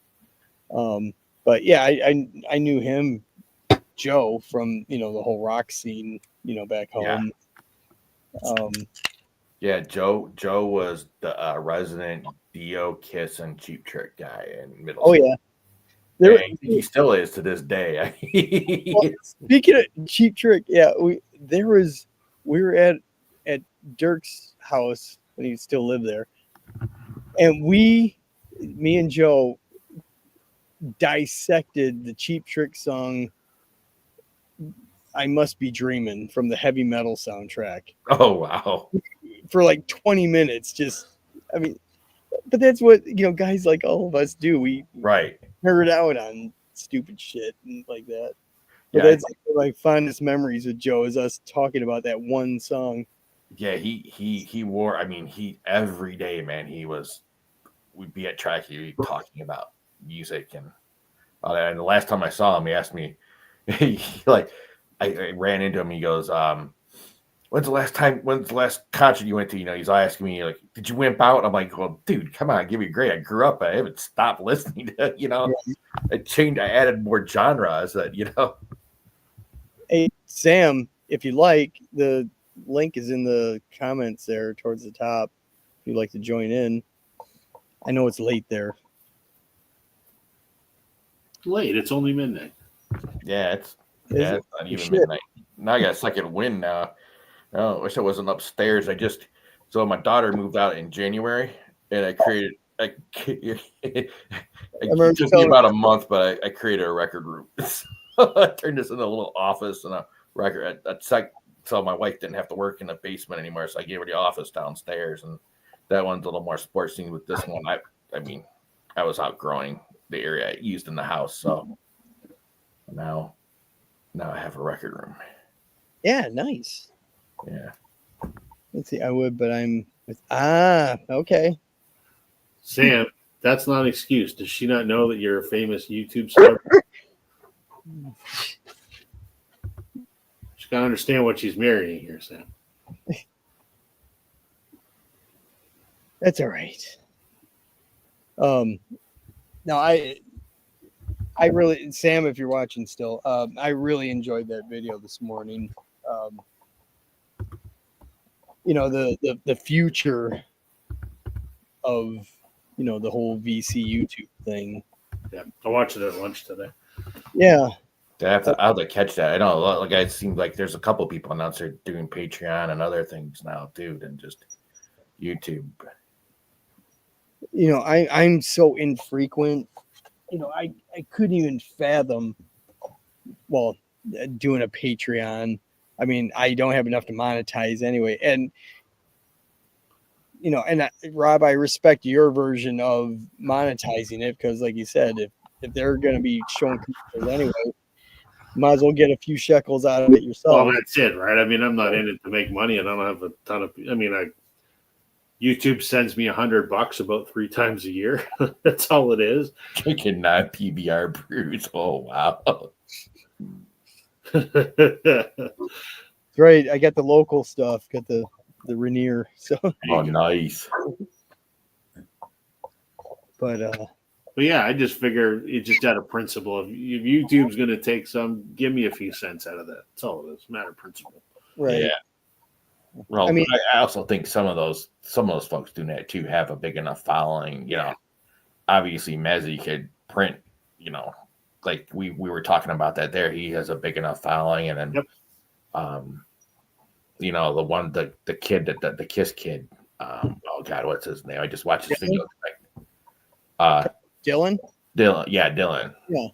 But yeah, I knew him, Joe, from the whole rock scene, back home. Yeah. Joe was the resident Dio, Kiss, and Cheap Trick guy in middle Oh school. yeah. He still is to this day. Well, speaking of Cheap Trick, yeah, we were at Dirk's house when he still lived there, and me and Joe dissected the Cheap Trick song "I Must Be Dreamin'" from the heavy metal soundtrack Oh wow. for like 20 minutes. But that's what guys like all of us do. We Right. nerd out on stupid shit and like that. But Yeah. that's like my fondest memories with Joe is us talking about that one song. Yeah. He wore. I mean, every day, man. We'd be at track. He'd be talking about music and the last time I saw him, he asked me. I ran into him. He goes, when's the last concert you went to? He's asking me, like, did you wimp out? I'm like, well, dude, come on, give me a grade. I grew up. I haven't stopped listening to, I added more genres that. Hey, Sam, if you like, the link is in the comments there towards the top. If you'd like to join in. I know it's late there. Late. It's only midnight. Yeah, it's not even midnight. Now I got a second wind now. Oh, I wish I wasn't upstairs. So my daughter moved out in January, and it took me about a month, but I created a record room. I turned this into a little office and a record. So my wife didn't have to work in the basement anymore, so I gave her the office downstairs, and that one's a little more sports themed. With this one, I was outgrowing the area I used in the house, so now I have a record room. Yeah, nice. Yeah. Let's see. I would, but okay. Sam, that's not an excuse. Does she not know that you're a famous YouTube star? She's got to understand what she's marrying here, Sam. That's all right. No, I really, Sam, if you're watching still, I really enjoyed that video this morning. The future of the whole VC YouTube thing. Yeah, I watched it at lunch today. Yeah, I have to catch that. I know a lot of guys seem like there's a couple people announced they're doing Patreon and other things now too, than just YouTube. I'm so infrequent. I couldn't even fathom doing a Patreon. I mean, I don't have enough to monetize anyway. And Rob, I respect your version of monetizing it because, like you said, if they're going to be showing commercials anyway, might as well get a few shekels out of it yourself. Well, that's it, right? I mean, I'm not in it to make money, and I don't have a ton of. I mean, YouTube sends me $100 about 3 times a year. That's all it is. Drinking PBR brews. Oh wow. Right. I got the local stuff. Got the Rainier. So. Oh, nice. But yeah, I just figure it's just out of principle. If YouTube's going to take some, give me a few cents out of that. That's all it is. Matter of principle. Right. Yeah. Well, I also think some of those folks do that too. Have a big enough following. Obviously, Mezzy could print. Like we were talking about that there. He has a big enough following, and then, yep. the kid the Kiss kid. Oh God, what's his name? I just watched his video. Dylan. Yeah, Dylan. Yeah.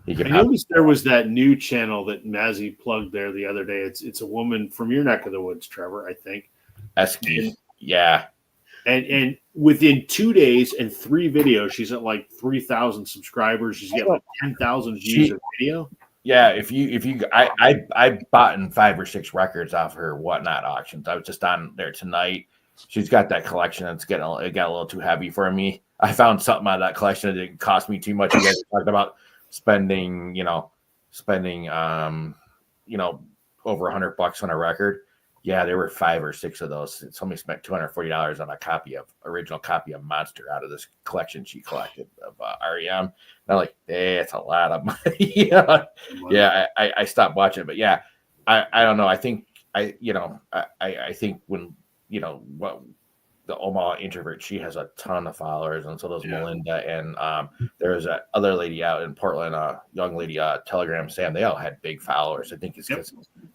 I noticed there was that new channel that Mazzy plugged there the other day. It's a woman from your neck of the woods, Trevor, I think. Esky. Yeah. And within 2 days and 3 videos, she's at like 3,000 subscribers. She's getting like 10,000 views of video. Yeah, I bought in 5 or 6 records off her Whatnot auctions. I was just on there tonight. She's got that collection that's it got a little too heavy for me. I found something out of that collection that didn't cost me too much. You guys talked about spending over $100 on a record. Yeah, there were 5 or 6 of those. Somebody spent $240 on a original copy of Monster out of this collection she collected of REM. And I'm like, hey, it's a lot of money. I stopped watching, but yeah, I don't know. I think I think when what the Omaha introvert, she has a ton of followers, and so does Melinda, and there's a other lady out in Portland, young lady, Telegram Sam. They all had big followers. I think it's because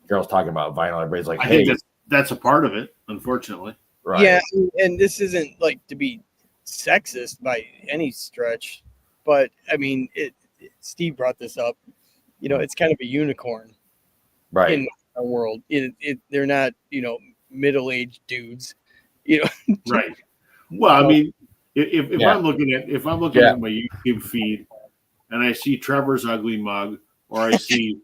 girls talking about vinyl. Everybody's like, I hey, think that's a part of it, unfortunately. right? Yeah, and this isn't like to be sexist by any stretch, but I mean, Steve brought this up. It's kind of a unicorn, Right. in our world. They're not middle-aged dudes. Right. Well, I mean, if I'm looking at my YouTube feed and I see Trevor's ugly mug, or I see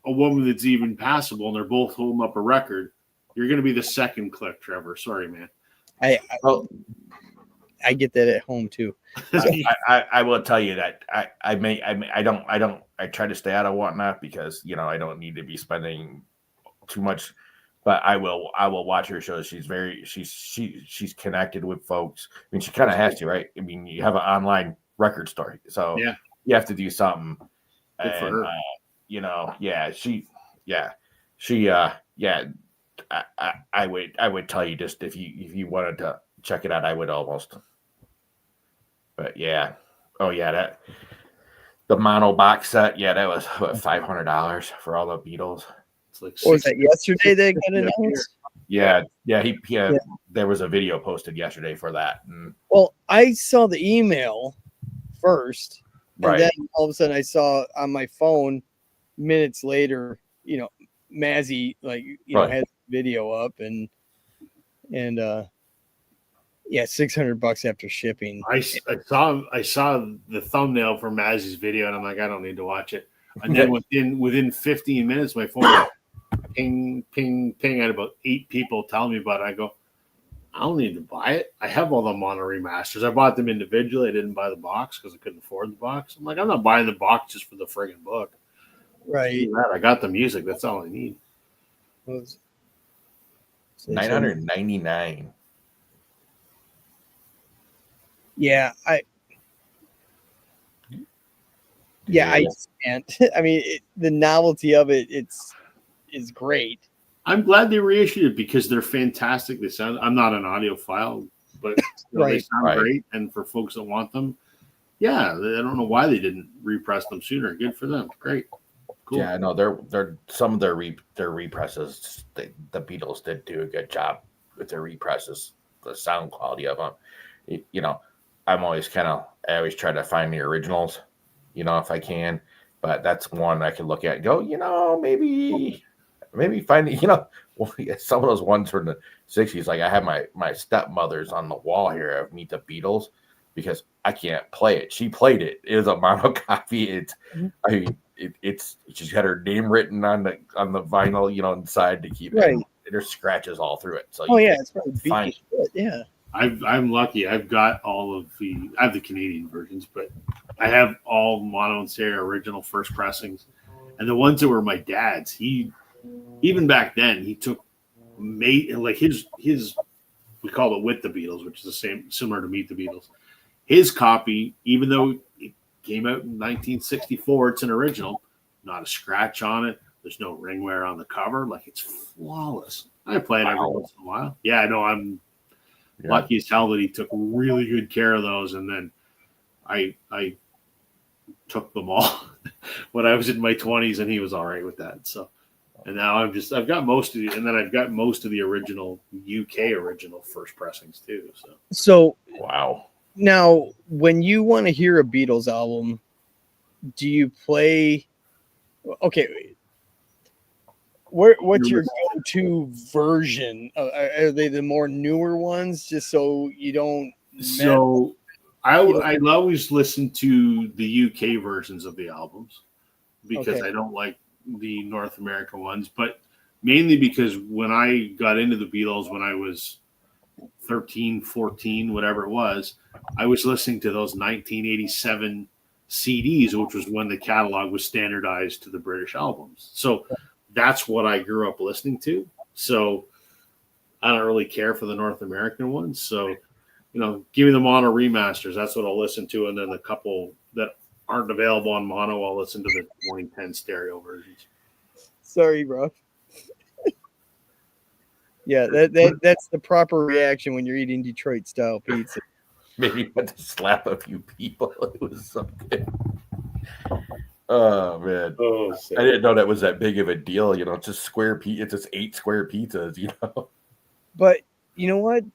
a woman that's even passable, and they're both holding up a record, you're going to be the second click, Trevor. Sorry, man. I get that at home too. I will tell you that I try to stay out of Whatnot because I don't need to be spending too much. But I will watch her shows. She's connected with folks. I mean, she kind of has to, right? I mean, you have an online record store, so you have to do something. Good for her. I would tell you, just if you wanted to check it out, I would almost. But yeah, that the mono box set, that was $500 for all the Beatles. Like was that yesterday they got announced? Yeah. There was a video posted yesterday for that. Well, I saw the email first, and right. then all of a sudden I saw on my phone minutes later, Mazzy had the video up and $600 after shipping. I saw the thumbnail for Mazzy's video, and I'm like, I don't need to watch it. And then within 15 minutes, my phone ping, ping, ping. I had about 8 people telling me about it. I go, I don't need to buy it. I have all the mono remasters. I bought them individually. I didn't buy the box because I couldn't afford the box. I'm like, I'm not buying the box just for the friggin' book. Right. I got the music. That's all I need. $999. Yeah, I can't. I mean, the novelty of it, is great. I'm glad they reissued it because they're fantastic. They sound. I'm not an audiophile, but they sound great. And for folks that want them, I don't know why they didn't repress them sooner. Good for them. Great. Cool. Yeah, no, they're some of their represses. The Beatles did do a good job with their represses. The sound quality of them. I'm always I always try to find the originals, if I can. But that's one I can look at and go, maybe find some of those ones from the 60s. Like I have my stepmother's on the wall here of Meet the Beatles because I can't play it. She played it. It was a mono copy. It's she's had her name written on the vinyl, inside to keep it. And there's scratches all through it. So it's probably fine. Yeah. I'm lucky. I've got I have the Canadian versions, but I have all mono and stereo original first pressings, and the ones that were my dad's. Even back then, he took his we call it With the Beatles, which is similar to Meet the Beatles. His copy, even though it came out in 1964, it's an original, not a scratch on it. There's no ring wear on the cover. It's flawless. I play it every once in a while. Yeah, I know. I'm lucky as hell that he took really good care of those, and then I took them all when I was in my 20s, and he was all right with that. So. And now I've got most of the original UK original first pressings too. So wow. Now, when you want to hear a Beatles album, do you play? Okay, What's your go-to version? Are they the more newer ones, just so you don't? So I always listen to the UK versions of the albums because I don't like the North American ones, but mainly because when I got into the Beatles when I was 13, 14, whatever it was, I was listening to those 1987 CDs, which was when the catalog was standardized to the British albums. So that's what I grew up listening to. So I don't really care for the North American ones. So, give me the mono remasters. That's what I'll listen to. And then the couple that aren't available on mono, I'll listen to the 2010 stereo versions. Sorry, bro. Yeah, that's the proper reaction when you're eating Detroit style pizza. Maybe you had to slap a few people. It was so good. Oh man. Oh, I didn't know that was that big of a deal. It's just square pizza. It's just 8 square pizzas, But you know what?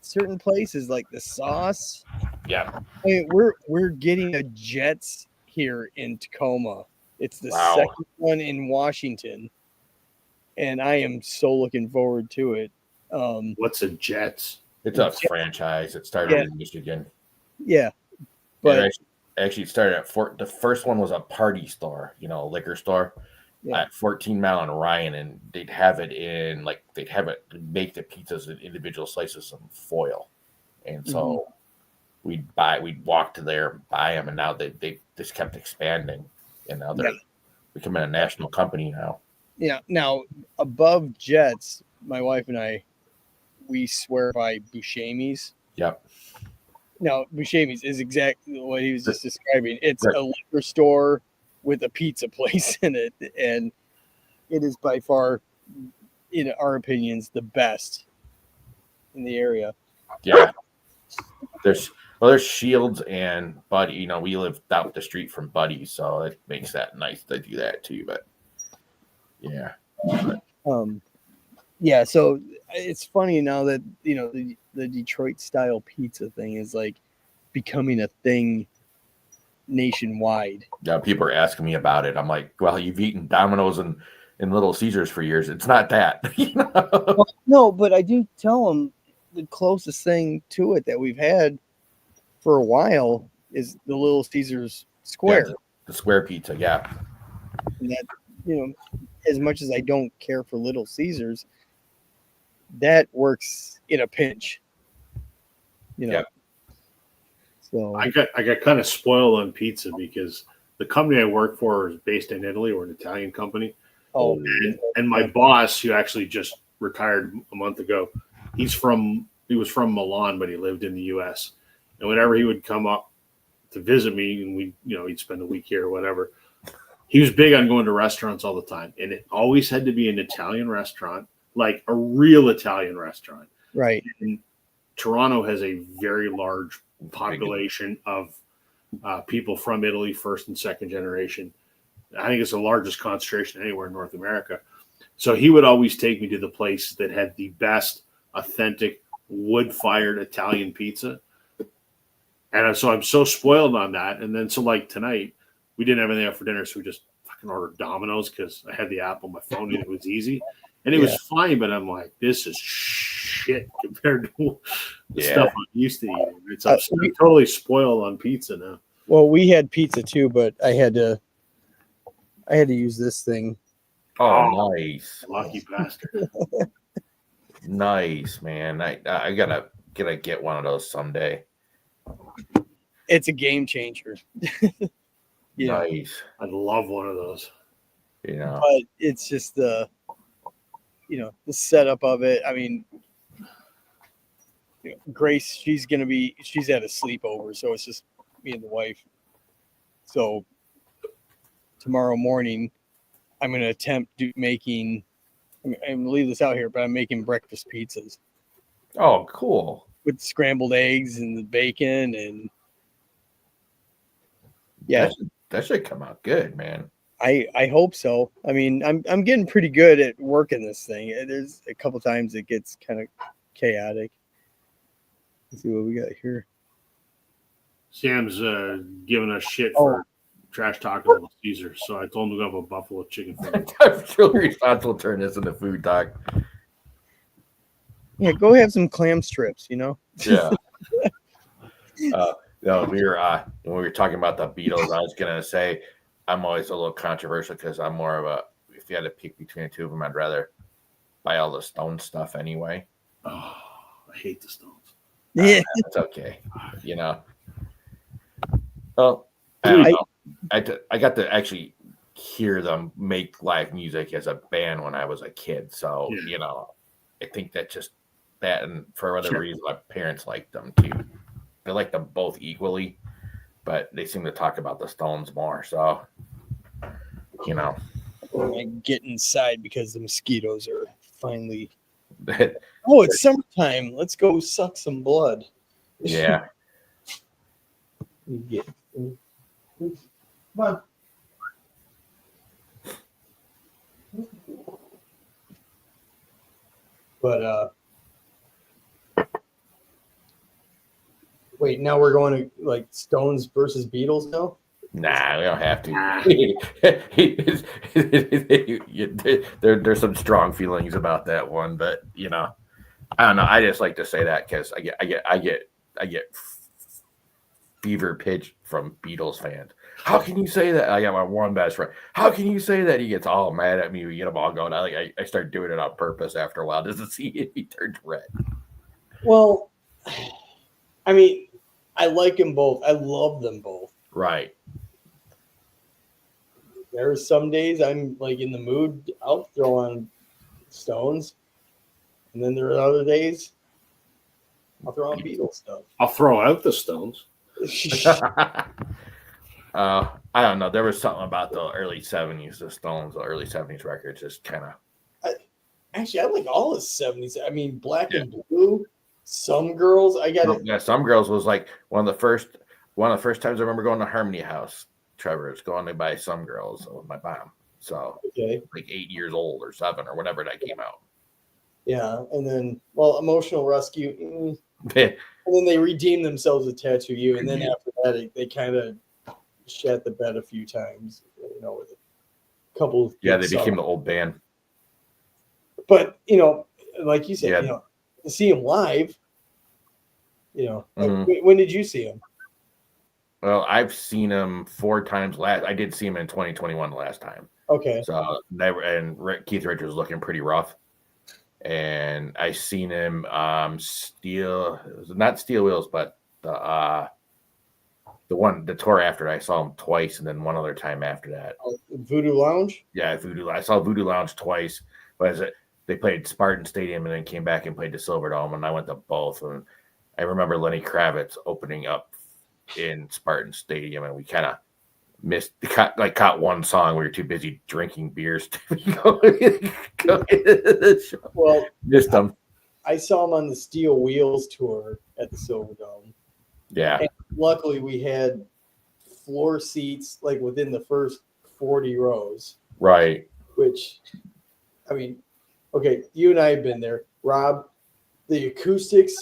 Certain places like the sauce. Yeah. I mean, we're getting a Jets here in Tacoma. It's the second one in Washington, and I am so looking forward to it. What's a Jets? It's a franchise. It started in Michigan. Yeah, but actually it started at the first one was a party store, a liquor store at 14 Mile and Ryan, and they'd have it make the pizzas in individual slices of foil, and so we'd walk to there, buy them, and now they just kept expanding, and now they're becoming a national company now. Yeah. Now above Jets, my wife and I, we swear by Buscemi's. Yep. Now, Buscemi's is exactly what he was just describing. It's a liquor store with a pizza place in it, and it is by far, in our opinions, the best in the area. Yeah. There's Shields and Buddy. We live down the street from Buddy, so it makes that nice to do that too. But yeah. Yeah, so it's funny now that the Detroit style pizza thing is like becoming a thing nationwide. Yeah, people are asking me about it. I'm like, well, you've eaten Domino's and Little Caesars for years. It's not that. Well, no, but I do tell them the closest thing to it that we've had for a while is the Little Caesars square. Yeah, the square pizza, yeah. And that, as much as I don't care for Little Caesars, that works in a pinch. Yep. So I got kind of spoiled on pizza because the company I work for is based in Italy. We're an Italian company. Oh, and my boss, who actually just retired a month ago, he was from Milan, but he lived in the U.S. And whenever he would come up to visit me, and he'd spend a week here or whatever, he was big on going to restaurants all the time, and it always had to be an Italian restaurant, like a real Italian restaurant. Right. And Toronto has a very large population of people from Italy, first and second generation. I think it's the largest concentration anywhere in North America. So he would always take me to the place that had the best authentic wood-fired Italian pizza. And so I'm so spoiled on that. And then so like tonight, we didn't have anything out for dinner, so we just fucking ordered Domino's because I had the app on my phone and it was easy. And it was fine, but I'm like, this is shit compared to the stuff I'm used to eating. I'm totally spoiled on pizza now. Well, we had pizza too, but I had to use this thing. Oh, nice. Lucky bastard. Nice, man. I gotta get one of those someday. It's a game changer. Nice. I'd love one of those. Yeah. But it's just the setup of it. I mean, Grace, she's at a sleepover, so it's just me and the wife. So tomorrow morning, I'm going to attempt making. I'm going to leave this out here, but I'm making breakfast pizzas. Oh, cool. With scrambled eggs and the bacon and that should come out good, man. I hope so. I mean, I'm getting pretty good at working this thing. There's a couple times it gets kind of chaotic. Let's see what we got here. Sam's giving us shit for trash talking Little Caesar. So I told him to go have a buffalo chicken finger. I'm truly responsible to turn this into food talk. Yeah, go have some clam strips, you know? Yeah. No, when we were talking about the Beatles, I was gonna say I'm always a little controversial because I'm more of a, if you had to pick between the two of them, I'd rather buy all the Stone stuff anyway. Oh, I hate the Stones. Yeah. That's okay. You know. Well, I don't know. I got to actually hear them make live music as a band when I was a kid. So, Yeah. you know, I think that and for other Sure. reasons, my parents liked them too. They like them both equally, but they seem to talk about the Stones more. So, you know. I get inside because the mosquitoes are finally. Oh, it's summertime. Let's go suck some blood. Yeah. Come on. But wait, now we're going to like Stones versus Beatles now? Nah, we don't have to. There's some strong feelings about that one, but you know, I don't know. I just like to say that because I get fever pitch from Beatles fans. How can you say that? I got my one best friend. How can you say that? He gets all mad at me. We get him all going. I start doing it on purpose after a while just to see if he turns red. Well, I mean, I like them both. I love them both. Right. There are some days I'm like in the mood, I'll throw on Stones. And then there are other days I'll throw on Beatles stuff. I'll throw out the Stones. I don't know. There was something about the early 70s, the Stones, the early 70s records, just kind of. Actually, I like all the 70s. I mean, Black and Blue, Some Girls. I got it. Yeah, Some Girls was like one of the first times I remember going to Harmony House. Trevor's going to buy Some Girls with my mom. So like 8 years old or 7 or whenever that came out. Yeah, and then Emotional Rescue. And then they redeemed themselves with Tattoo You, and then after that, they kind of shat the bed a few times, you know, with a couple. Yeah, they became the old band. But you know, like you said, you know, to see them live, you know, when did you see them? Well, I've seen them 4 times. I did see him in 2021 the last time. Okay. So Keith Richards was looking pretty rough. And I seen him not Steel Wheels, but the tour after I saw him twice, and then one other time after that. Voodoo Lounge? Yeah, I saw Voodoo Lounge twice. But they played Spartan Stadium and then came back and played the Silverdome, and I went to both. And I remember Lenny Kravitz opening up in Spartan Stadium, and we kind of caught one song. We were too busy drinking beers to go the show. Well, missed them. I saw him on the Steel Wheels tour at the Silverdome. Yeah. And luckily, we had floor seats like within the first 40 rows. Right. Which, I mean, okay, you and I have been there. Rob, the acoustics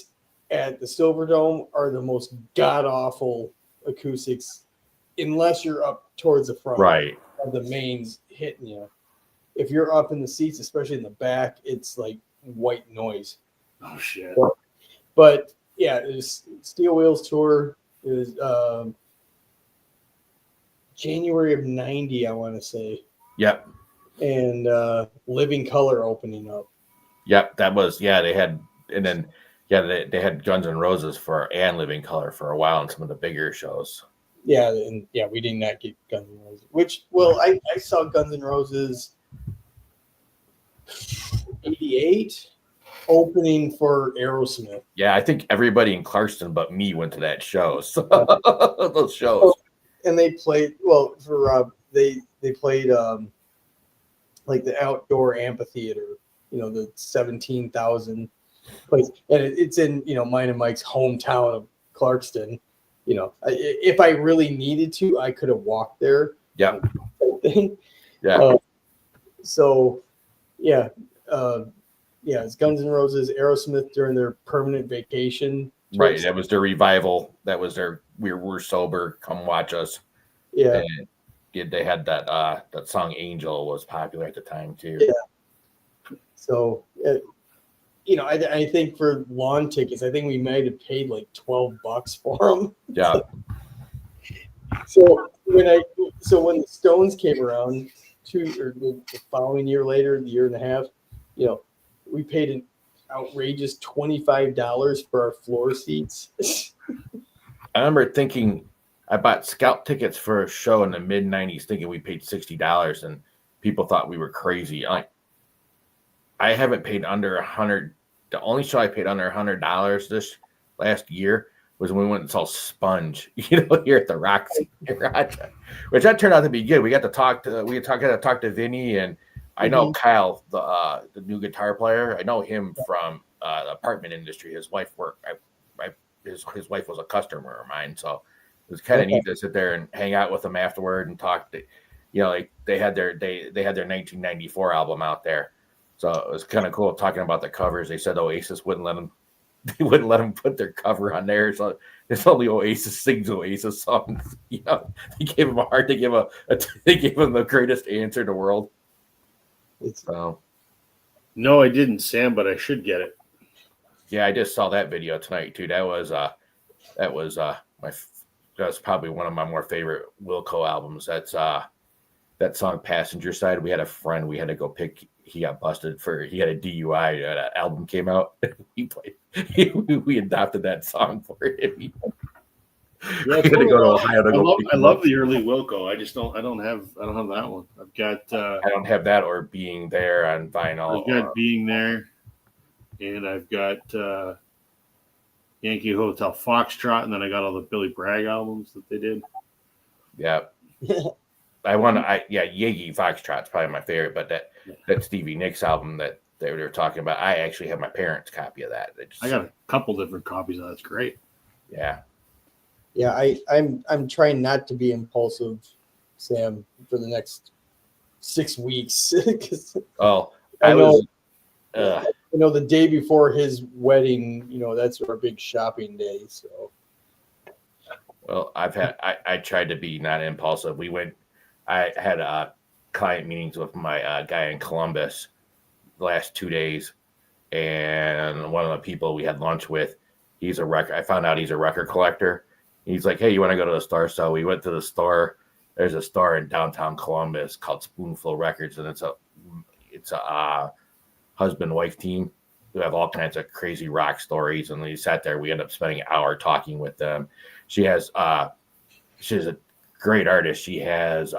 at the Silverdome are the most god-awful acoustics unless you're up towards the front of the mains hitting you. If you're up in the seats, especially in the back, it's like white noise. Oh, shit. But yeah, it was Steel Wheels tour. It was January of 90, I want to say. Yep. And Living Color opening up. Yep, that was, they had, and then, they had Guns N' Roses and Living Color for a while in some of the bigger shows. Yeah, and we did not get Guns N' Roses. Which, well, I saw Guns N' Roses 88 opening for Aerosmith. Yeah, I think everybody in Clarkston but me went to that show. So those shows. And they played, well, for Rob, they played like the outdoor amphitheater, you know, the 17,000 place. And it's in, you know, mine and Mike's hometown of Clarkston. You know, if I really needed to, I could have walked there. Yeah. Yeah. So, yeah. It's Guns N' Roses, Aerosmith during their permanent vacation. Right. That was their revival. That was their we're sober. Come watch us. Yeah. they had that song Angel was popular at the time too. Yeah. So, I think for lawn tickets, I think we might have paid like $12 for them. Yeah. So when the Stones came around, the following year later, the year and a half, we paid an outrageous $25 for our floor seats. I remember thinking I bought scout tickets for a show in the mid '90s, thinking we paid $60, and people thought we were crazy. I haven't paid under $100. The only show I paid under $100 this last year was when we went and saw Sponge, here at the Roxy Garage, which that turned out to be good. We got to talk to Vinny, and I know Kyle, the new guitar player. I know him from the apartment industry. His wife worked. His wife was a customer of mine, so it was kind of neat to sit there and hang out with them afterward and talk. They had their 1994 album out there, so it was kind of cool talking about the covers. They said Oasis wouldn't let them. They wouldn't let them put their cover on there, so it's only Oasis sings Oasis songs. They gave him a heart. They gave him the greatest answer in the world. So, no, I didn't, Sam, but I should get it. Yeah, I just saw that video tonight too. That was probably one of my more favorite Wilco albums. That's that song Passenger Side. We had a friend we had to go pick. He got busted he had a DUI. That album came out. We adopted that song for him. Yeah, we had to go to Ohio to go. I love the early Wilco. I don't have that one. I've got. I don't have that or Being There on vinyl. I've got Being There, and I've got Yankee Hotel Foxtrot, and then I got all the Billy Bragg albums that they did. Yeah. Yankee Foxtrot's probably my favorite, but that Stevie Nicks album that they were talking about, I actually have my parents' copy of that. I got a couple different copies of that. It's great. Yeah. Yeah, I'm trying not to be impulsive, Sam, for the next 6 weeks. I know the day before his wedding, that's our big shopping day. So, well, I tried to be not impulsive. I had client meetings with my guy in Columbus the last 2 days, and one of the people we had lunch with, I found out he's a record collector. He's like, hey, you want to go to the store? So we went to the store. There's a store in downtown Columbus called Spoonful Records, and it's a husband-wife team who have all kinds of crazy rock stories. And we sat there. We ended up spending an hour talking with them. She's a great artist. She has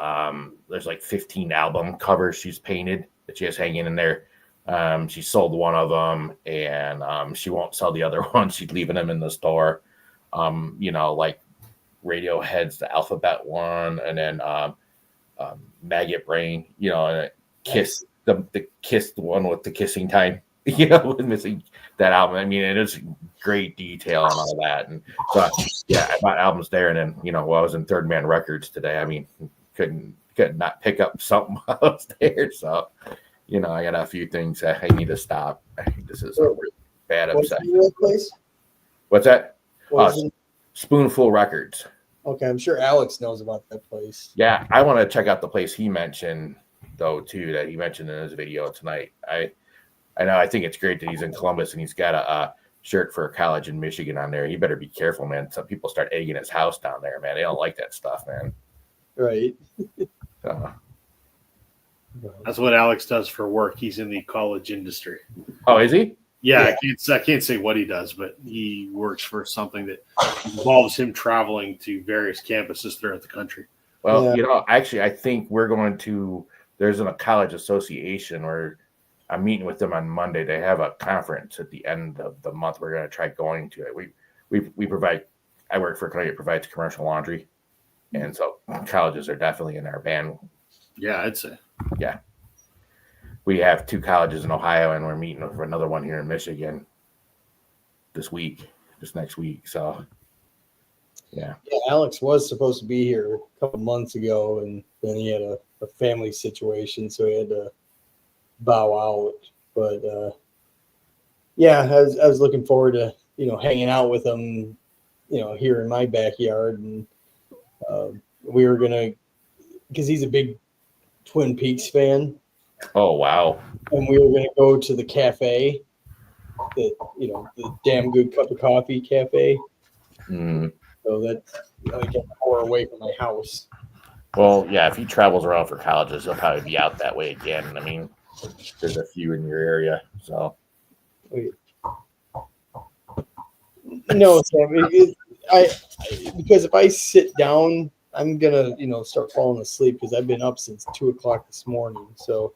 there's like 15 album covers she's painted that she has hanging in there. She sold one of them, and she won't sell the other one. She's leaving them in the store. Like Radiohead's the Alphabet one, and then Maggot Brain, and Kiss, the Kiss one with the kissing time, with missing that album. I mean, it is great detail and all that. And so, yeah, I bought albums there, and then, I was in Third Man Records today. I mean, could not pick up something while I was there. So, I got a few things that I need to stop. I think this is a really bad obsession. What's that? Spoonful Records. Okay, I'm sure Alex knows about that place. Yeah, I want to check out the place he mentioned, though, too, that he mentioned in his video tonight. I know. I think it's great that he's in Columbus and he's got a shirt for a college in Michigan on there. He better be careful, man. Some people start egging his house down there, man. They don't like that stuff, man. Right. That's what Alex does for work. He's in the college industry. Oh, is he? Yeah. I can't say what he does, but he works for something that involves him traveling to various campuses throughout the country. Well, actually, I think there's a college association where I'm meeting with them on Monday. They have a conference at the end of the month. We're going to try going to it. We provide, I work for a company that provides commercial laundry. And so colleges are definitely in our band. Yeah, I'd say. Yeah. We have 2 colleges in Ohio, and we're meeting for another one here in Michigan this next week. So, yeah. Alex was supposed to be here a couple months ago, and then he had a family situation, so he had to bow out. But, I was looking forward to, hanging out with him, here in my backyard. And we were going to because he's a big Twin Peaks fan, Oh wow. and we were going to go to the cafe, the damn good cup of coffee cafe. Mm. So that's like an hour away from my house. Well, yeah, if he travels around for colleges, he'll probably be out that way again. I mean, there's a few in your area, so. Wait. No, Sam. Because if I sit down, I'm gonna start falling asleep because I've been up since 2:00 this morning. So,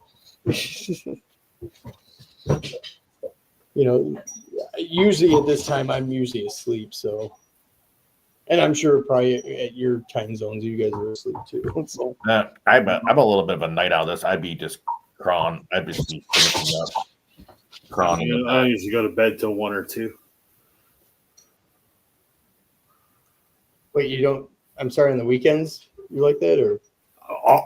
usually at this time I'm usually asleep. So, and I'm sure probably at your time zones you guys are asleep too. So, I'm a little bit of a night owl. I'd be just crawling. I'd just be finishing up, crawling. I usually go to bed till 1 or 2. wait, you don't? I'm sorry, on the weekends you like that, or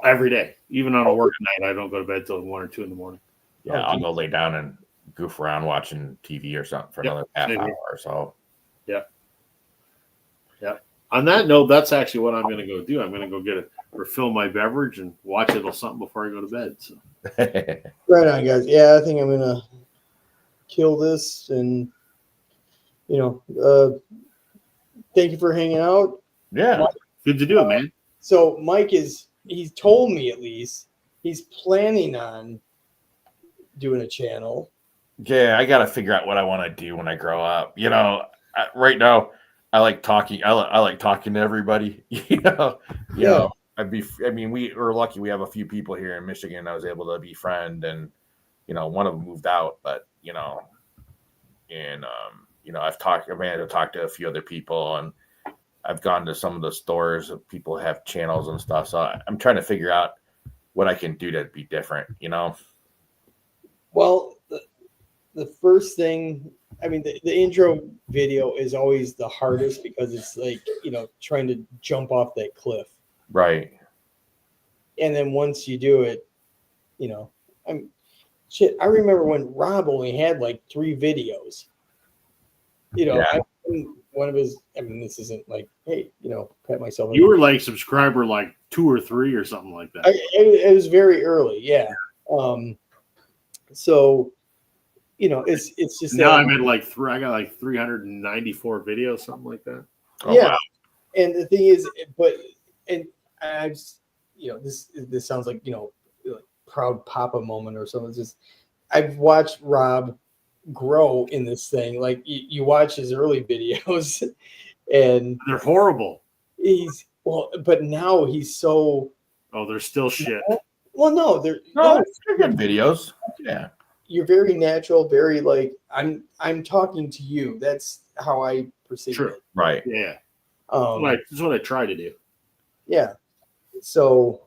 Every day, even on a work night, I don't go to bed till 1 or 2 in the morning. Yeah, I'll go lay down and goof around watching TV or something for another half hour or so. Yeah. On that note, that's actually what I'm going to go do. I'm going to go refill my beverage and watch a little something before I go to bed. So. right on, guys. Yeah, I think I'm gonna kill this, and thank you for hanging out. Yeah, Mike, Good to do it, man. So Mike he's told me at least he's planning on doing a channel. Yeah, I got to figure out what I want to do when I grow up. Right now, I like talking. I like talking to everybody. know, we were lucky. We have a few people here in Michigan I was able to befriend, and one of them moved out, but I've managed to talk to a few other people, and I've gone to some of the stores that people have channels and stuff. So I'm trying to figure out what I can do to be different. Well, the first thing, I mean, the intro video is always the hardest because it's like, trying to jump off that cliff. Right. And then once you do it, I remember when Rob only had like 3 videos. One of his, this isn't like, hey, pat myself. You were like subscriber like 2 or 3 or something like that. It was very early, yeah. So, it's just now I'm at like I got like 394 videos, something like that. Oh, yeah. Wow. And the thing is, I've this sounds like like proud papa moment or something. It's just I've watched Rob grow in this thing. Like you watch his early videos, and They're horrible. But now he's so. Oh, they're still shit. Well, no, they're good videos. Yeah. You're very natural, very like I'm talking to you. That's how I perceive it. Right. Yeah. That's what I try to do. Yeah. So,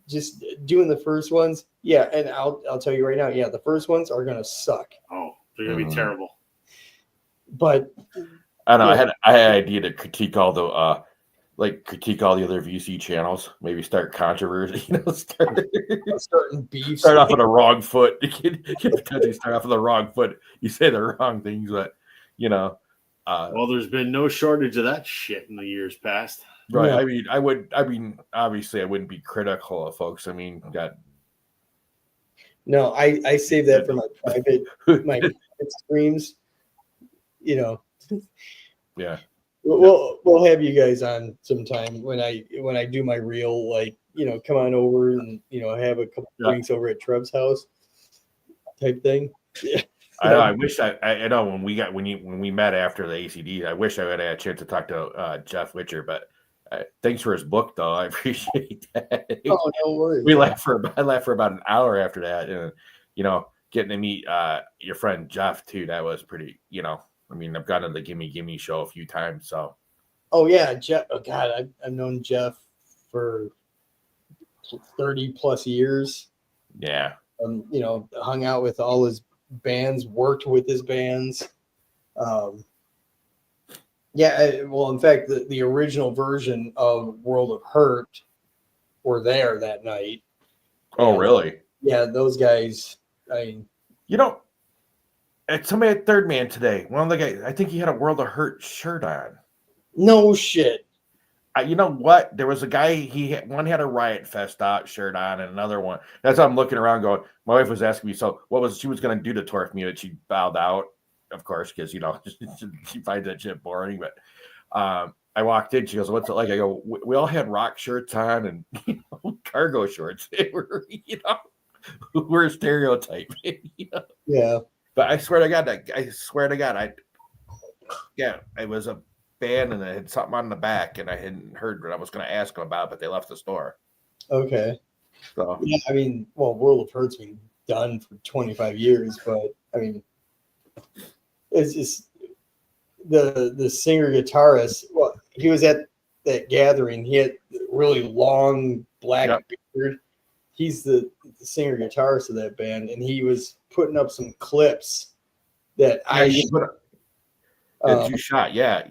just doing the first ones. Yeah. And I'll tell you right now. Yeah. The first ones are going to suck. Oh, they're going to be terrible. But I don't know. I had an idea to critique all the other VC channels. Maybe start controversy. starting beef. Start off on the wrong foot. Potentially start off on the wrong foot. You say the wrong things, but well, there's been no shortage of that shit in the years past. Right. Yeah. Obviously I wouldn't be critical of folks. No, I save that for my private streams. Yeah. We'll have you guys on sometime when I do my real, like, come on over and have a couple drinks over at Trev's house type thing. Yeah. I wish I know when we met after the ACD, I wish I would have had a chance to talk to Jeff Witcher, but thanks for his book though. I appreciate that. Oh, no worries. I laughed for about an hour after that, and getting to meet your friend Jeff too. That was pretty. I've gone to the Gimme show a few times. So. Oh yeah, Jeff. Oh God, I've known Jeff for 30 plus years. Yeah. Hung out with all his bands, worked with his bands. Well, in fact, the original version of World of Hurt were there that night. Oh, really? Yeah, those guys. Somebody at Third Man today. One of the guys, I think he had a World of Hurt shirt on. No shit. you know what? There was a guy. One had a Riot Fest shirt on, and another one. That's how I'm looking around, going. My wife was asking me, so she was going to do to Torf me, but she bowed out, of course, because she finds that shit boring. But I walked in. She goes, "What's it like?" I go, "We all had rock shirts on and cargo shorts. They were, we're a stereotype." Yeah. But I swear to God, it was a band and it had something on the back, and I hadn't heard what I was going to ask them about, but they left the store. Okay. So yeah, I mean, well, World of Hurt's been done for 25 years, but I mean, it's just the singer guitarist. Well, he was at that gathering. He had really long black beard. He's the singer guitarist of that band, and he was putting up some clips that that you shot. Yeah.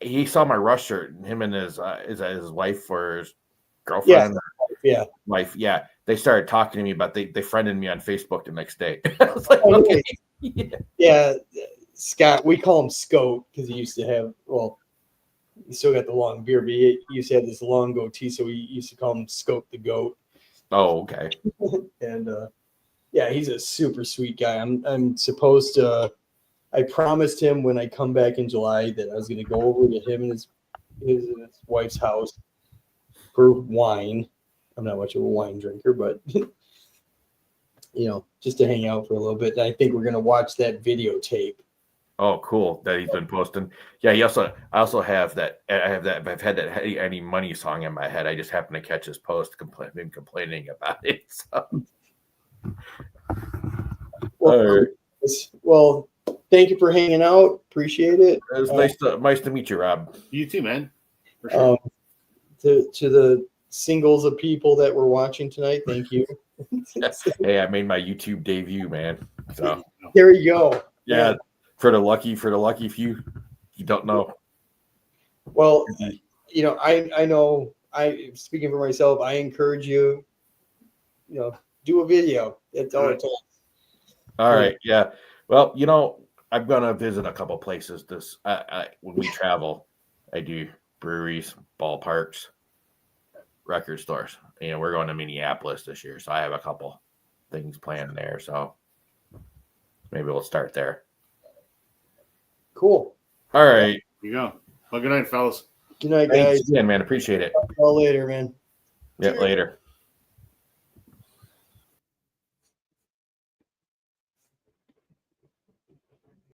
He saw my Rush shirt, and him and his wife or his girlfriend, wife. Yeah, they started talking to me, but they friended me on Facebook the next day. I was like, okay. Yeah, Scott. We call him Scout because he used to have. Well, he still got the long beard, but he used to have this long goatee, so we used to call him Scout the Goat. Oh, okay. And yeah, he's a super sweet guy. I'm supposed to. I promised him when I come back in July that I was going to go over to him and his wife's house for wine. I'm not much of a wine drinker, but just to hang out for a little bit. And I think we're going to watch that videotape. Oh, cool that he's been posting. Yeah, I also have that. I've had that Any Money song in my head. I just happened to catch his post complaining about it. So. Well, all right. Well, thank you for hanging out. Appreciate it. It was nice to meet you, Rob. You too, man. For sure. To the singles of people that were watching tonight, thank you. Hey, I made my YouTube debut, man. So there you go. Yeah, for the lucky few, you don't know. Well, I know. Speaking for myself, I encourage you. Do a video. That's all it takes. All right. Yeah. Well, I'm gonna visit a couple places when we travel. I do breweries, ballparks, record stores. We're going to Minneapolis this year, so I have a couple things planned there. So maybe we'll start there. Cool. All right. Here you go. Well, good night, fellas. Good night, guys. Thanks again, man. Appreciate it. Talk to you later, man. Yeah, later.